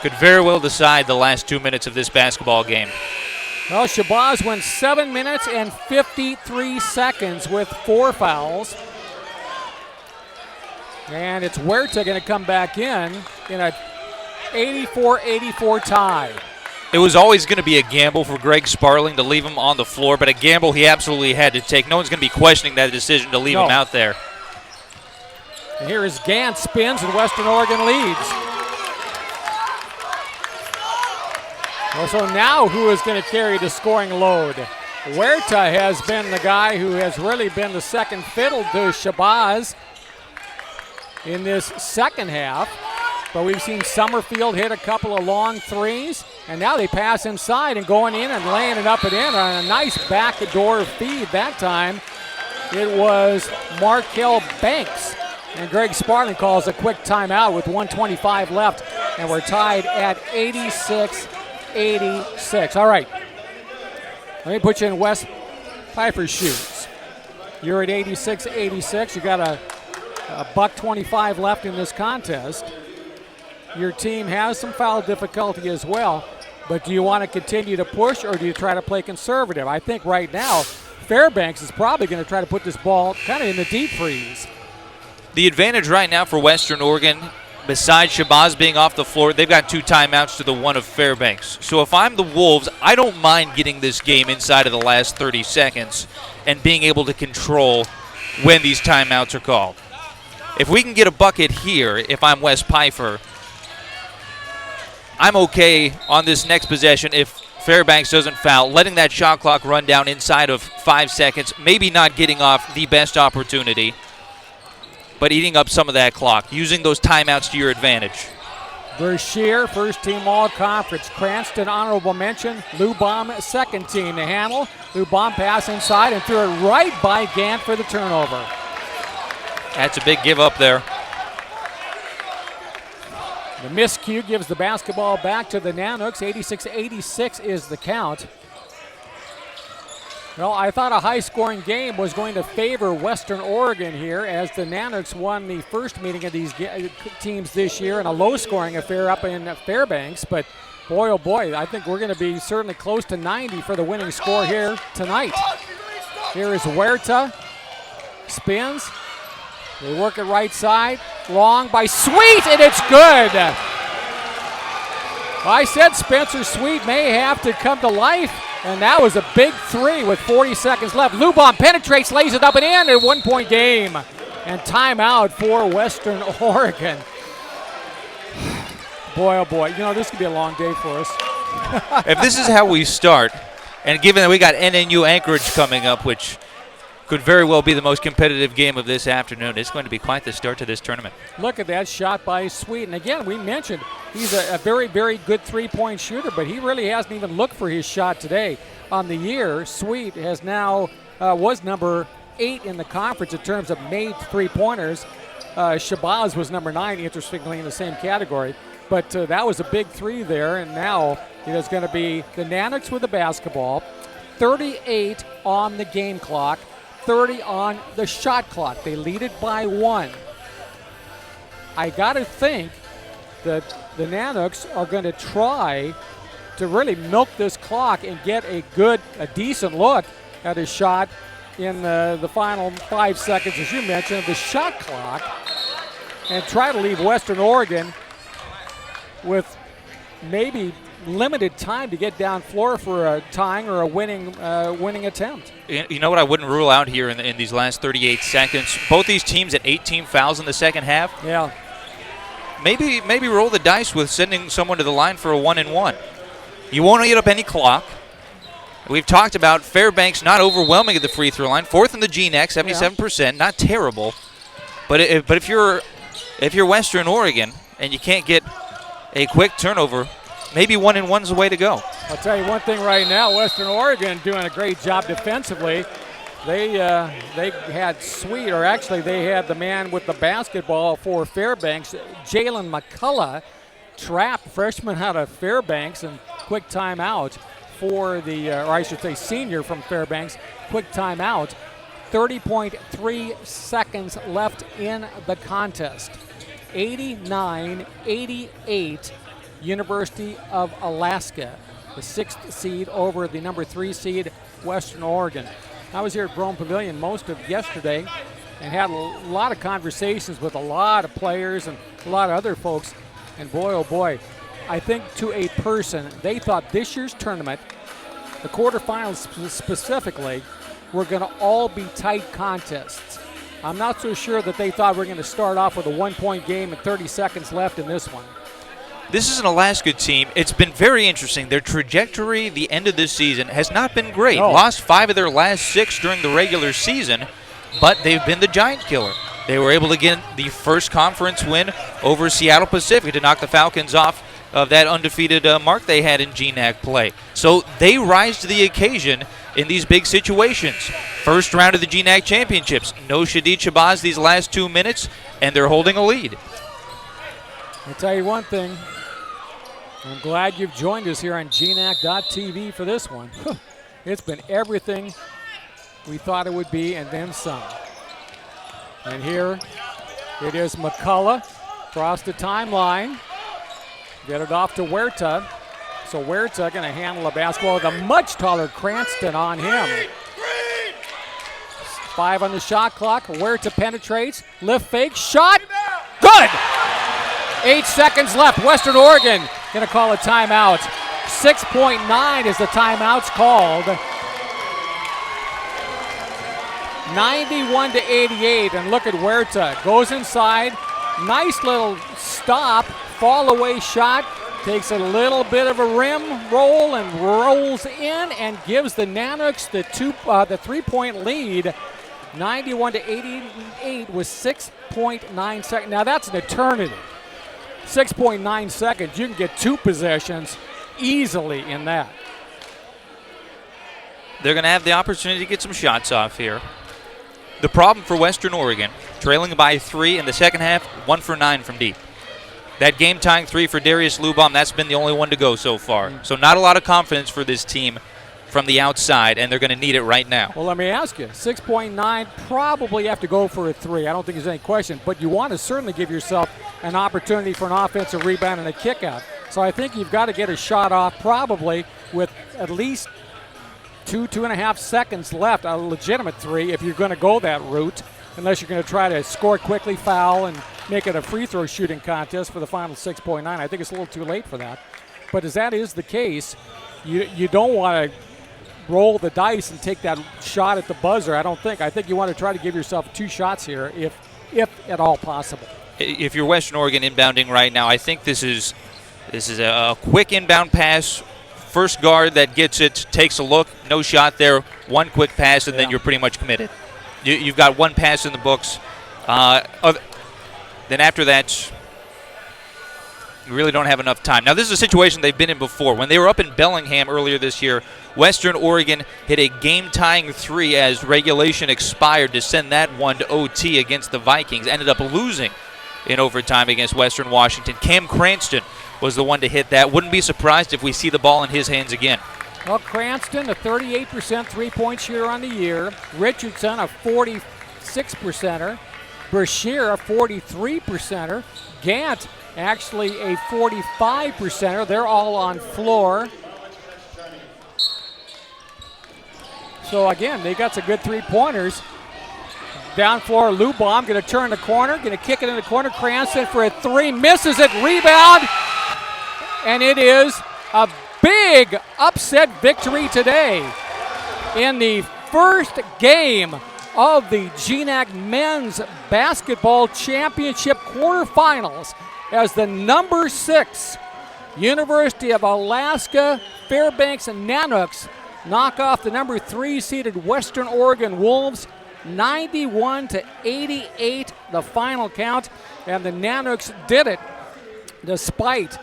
B: could very well decide the last 2 minutes of this basketball game.
A: Well, Shabazz went 7 minutes and 53 seconds with 4 fouls. And it's Huerta going to come back in a 84-84 tie.
B: It was always going to be a gamble for Greg Sparling to leave him on the floor, but a gamble he absolutely had to take. No one's going to be questioning that decision to leave him out there.
A: And here is Gant, spins, and Western Oregon leads. Well, so now who is going to carry the scoring load? Huerta has been the guy who has really been the second fiddle to Shabazz in this second half. But we've seen Summerfield hit a couple of long threes, and now they pass inside and going in and laying it up and in on a nice backdoor feed. That time it was Markel Banks, and Greg Sparling calls a quick timeout with 1:25 left, and we're tied at 86-86. All right, let me put you in Wes Pfeiffer's shoes. You're at 86-86. You got a $1.25 left in this contest. Your team has some foul difficulty as well, but do you want to continue to push or do you try to play conservative? I think right now Fairbanks is probably going to try to put this ball kind of in the deep freeze.
B: The advantage right now for Western Oregon, besides Shabazz being off the floor, they've got 2 timeouts to the 1 of Fairbanks. So if I'm the Wolves, I don't mind getting this game inside of the last 30 seconds and being able to control when these timeouts are called. If we can get a bucket here, if I'm Wes Pfeiffer, I'm okay on this next possession if Fairbanks doesn't foul, letting that shot clock run down inside of 5 seconds, maybe not getting off the best opportunity, but eating up some of that clock, using those timeouts to your advantage.
A: Brashear, first team all-conference. Cranston, honorable mention. Lou Baum, second team to handle. Lou Baum pass inside and threw it right by Gant for the turnover.
B: That's a big give up there.
A: The miscue gives the basketball back to the Nanooks. 86-86 is the count. Well, I thought a high-scoring game was going to favor Western Oregon here as the Nanooks won the first meeting of these teams this year in a low-scoring affair up in Fairbanks. But boy, oh boy, I think we're going to be certainly close to 90 for the winning score here tonight. Here is Huerta. Spins. They work it right side. Long by Sweet, and it's good. I said Spencer Sweet may have to come to life, and that was a big 3 with 40 seconds left. Lubon penetrates, lays it up and in, a 1-point game. And timeout for Western Oregon. Boy, oh boy, you know, this could be a long day for us.
B: If this is how we start, and given that we got NNU Anchorage coming up, which could very well be the most competitive game of this afternoon, it's going to be quite the start to this tournament.
A: Look at that shot by Sweet. And again, we mentioned he's a very, very good three-point shooter, but he really hasn't even looked for his shot today. On the year, Sweet has now was number 8 in the conference in terms of made three-pointers. Shabazz was number 9, interestingly, in the same category. But that was a big 3 there, and now it is going to be the Nanooks with the basketball, 38 on the game clock, 30 on the shot clock. They lead it by 1. I got to think that the Nanooks are going to try to really milk this clock and get a decent look at a shot in the final 5 seconds, as you mentioned, of the shot clock, and try to leave Western Oregon with maybe limited time to get down floor for a tying or a winning attempt.
B: You know what I wouldn't rule out here in these last 38 seconds? Both these teams at 18 fouls in the second half.
A: Yeah.
B: Maybe roll the dice with sending someone to the line for a 1-and-1. You won't eat up any clock. We've talked about Fairbanks not overwhelming at the free throw line. 4th in the GNAC, 77%, not terrible. But if you're Western Oregon and you can't get a quick turnover, maybe 1-and-1's the way to go.
A: I'll tell you one thing right now, Western Oregon doing a great job defensively. They had Sweet, or actually they had the man with the basketball for Fairbanks, Jalen McCullough, trapped, freshman out of Fairbanks, and quick timeout for the, or I should say senior from Fairbanks, quick timeout. 30.3 seconds left in the contest. 89-88, University of Alaska, the 6th seed over the number 3 seed, Western Oregon. I was here at Brougham Pavilion most of yesterday and had a lot of conversations with a lot of players and a lot of other folks. And boy, oh boy, I think to a person, they thought this year's tournament, the quarterfinals specifically, were going to all be tight contests. I'm not so sure that they thought we're going to start off with a 1-point game and 30 seconds left in this one.
B: This is an Alaska team. It's been very interesting. Their trajectory, the end of this season, has not been great.
A: No.
B: Lost 5 of their last 6 during the regular season, but they've been the giant killer. They were able to get the first conference win over Seattle Pacific to knock the Falcons off of that undefeated mark they had in GNAC play. So they rise to the occasion in these big situations. First round of the GNAC Championships. No Shadid Shabazz these last 2 minutes, and they're holding a lead.
A: I'll tell you one thing. I'm glad you've joined us here on GNAC.TV for this one. It's been everything we thought it would be and then some. And here it is McCullough across the timeline. Get it off to Huerta. So Huerta going to handle the basketball with a much taller Cranston on him. 5 on the shot clock. Huerta penetrates. Lift fake. Shot. Good! 8 seconds left. Western Oregon going to call a timeout. 6.9 is the timeout's called. 91-88. And look at Huerta. Goes inside. Nice little stop. Fall away shot. Takes a little bit of a rim roll and rolls in and gives the Nanuks the 3-point lead. 91-88 with 6.9 seconds. Now that's an eternity. 6.9 seconds. You can get 2 possessions easily in that.
B: They're going to have the opportunity to get some shots off here. The problem for Western Oregon, trailing by 3 in the second half, 1 for 9 from deep. That game-tying 3 for Darius Lubaum, that's been the only one to go so far. So not a lot of confidence for this team from the outside, and they're going to need it right now.
A: Well, let me ask you, 6.9, probably have to go for a 3. I don't think there's any question, but you want to certainly give yourself an opportunity for an offensive rebound and a kick out. So I think you've got to get a shot off probably with at least 2.5 seconds left, a legitimate 3 if you're going to go that route, unless you're going to try to score quickly, foul, and make it a free throw shooting contest for the final 6.9. I think it's a little too late for that. But as that is the case, you don't want to roll the dice and take that shot at the buzzer, I don't think. I think you want to try to give yourself 2 shots here if at all possible.
B: If you're Western Oregon inbounding right now, I think this is a quick inbound pass. First guard that gets it takes a look, no shot there, 1 quick pass, and then you're pretty much committed. You've got 1 pass in the books. Then after that, you really don't have enough time. Now, this is a situation they've been in before. When they were up in Bellingham earlier this year, Western Oregon hit a game-tying 3 as regulation expired to send that one to OT against the Vikings. Ended up losing in overtime against Western Washington. Cam Cranston was the one to hit that. Wouldn't be surprised if we see the ball in his hands again.
A: Well, Cranston, a 38% three-point shooter on the year. Richardson, a 46%er. Brashear, a 43%er. Gant, actually a 45%er. They're all on floor. So, again, they got some good three-pointers. Down floor, Lubaum going to turn the corner, going to kick it in the corner. Cranston for a 3, misses it, rebound. And it is a big upset victory today in the first game of the GNAC Men's Basketball Championship quarterfinals as the number 6 University of Alaska Fairbanks and Nanuks knock off the number 3 seeded Western Oregon Wolves. 91-88 the final count, and the Nanuks did it despite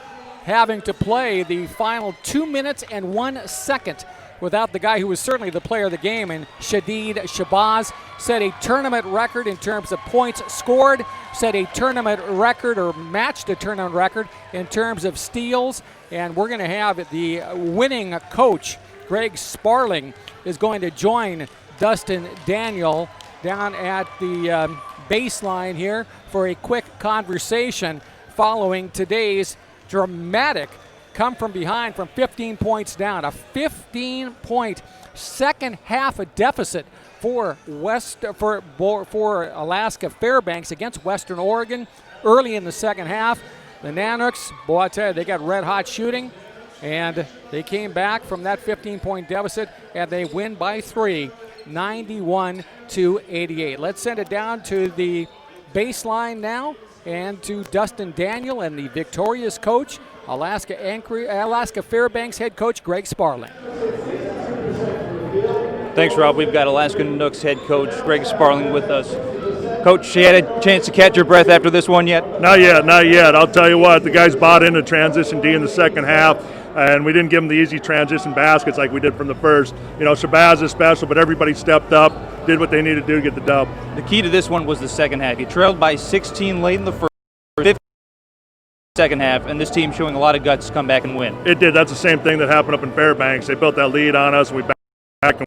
A: having to play the final 2 minutes and 1 second without the guy who was certainly the player of the game, and Shadid Shabazz set a tournament record in terms of points scored, set a tournament record or matched a tournament record in terms of steals, and we're going to have the winning coach Greg Sparling is going to join Dustin Daniel down at the baseline here for a quick conversation following today's dramatic come from behind from 15 points down. A 15-point second half of deficit for Alaska Fairbanks against Western Oregon early in the second half. The Nanuks, boy, I tell you, they got red-hot shooting, and they came back from that 15-point deficit, and they win by 3, 91-88. Let's send it down to the baseline now and to Dustin Daniel and the victorious coach, Alaska Fairbanks head coach Greg Sparling.
C: Thanks, Rob. We've got Alaska Nooks head coach Greg Sparling with us. Coach, you had a chance to catch your breath after this one yet?
D: Not yet. I'll tell you what, the guys bought into transition D in the second half, and we didn't give them the easy transition baskets like we did from the first. You know, Shabazz is special, but everybody stepped up, did what they needed to do to get the dub.
C: The key to this one was the second half. You trailed by 16 late in the first, 15 second half, and this team showing a lot of guts to come back and win.
D: It did. That's the same thing that happened up in Fairbanks. They built that lead on us, and we back and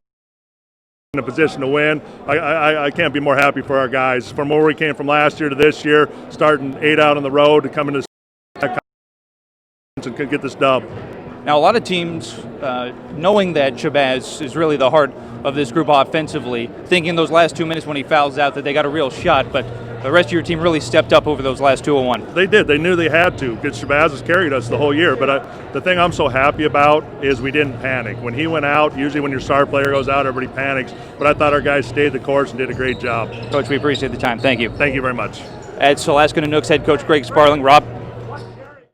D: in a position to win. I can't be more happy for our guys. From where we came from last year to this year, starting 8 out on the road to come into this and could get this dub.
C: Now, a lot of teams, knowing that Shabazz is really the heart of this group offensively, thinking those last 2 minutes when he fouls out that they got a real shot, but the rest of your team really stepped up over those last 2-on-1.
D: They did. They knew they had to because Shabazz has carried us the whole year. But the thing I'm so happy about is we didn't panic. When he went out, usually when your star player goes out, everybody panics. But I thought our guys stayed the course and did a great job.
C: Coach, we appreciate the time. Thank you.
D: Thank you very much.
C: That's Alaska Nooks head coach Greg Sparling. Rob?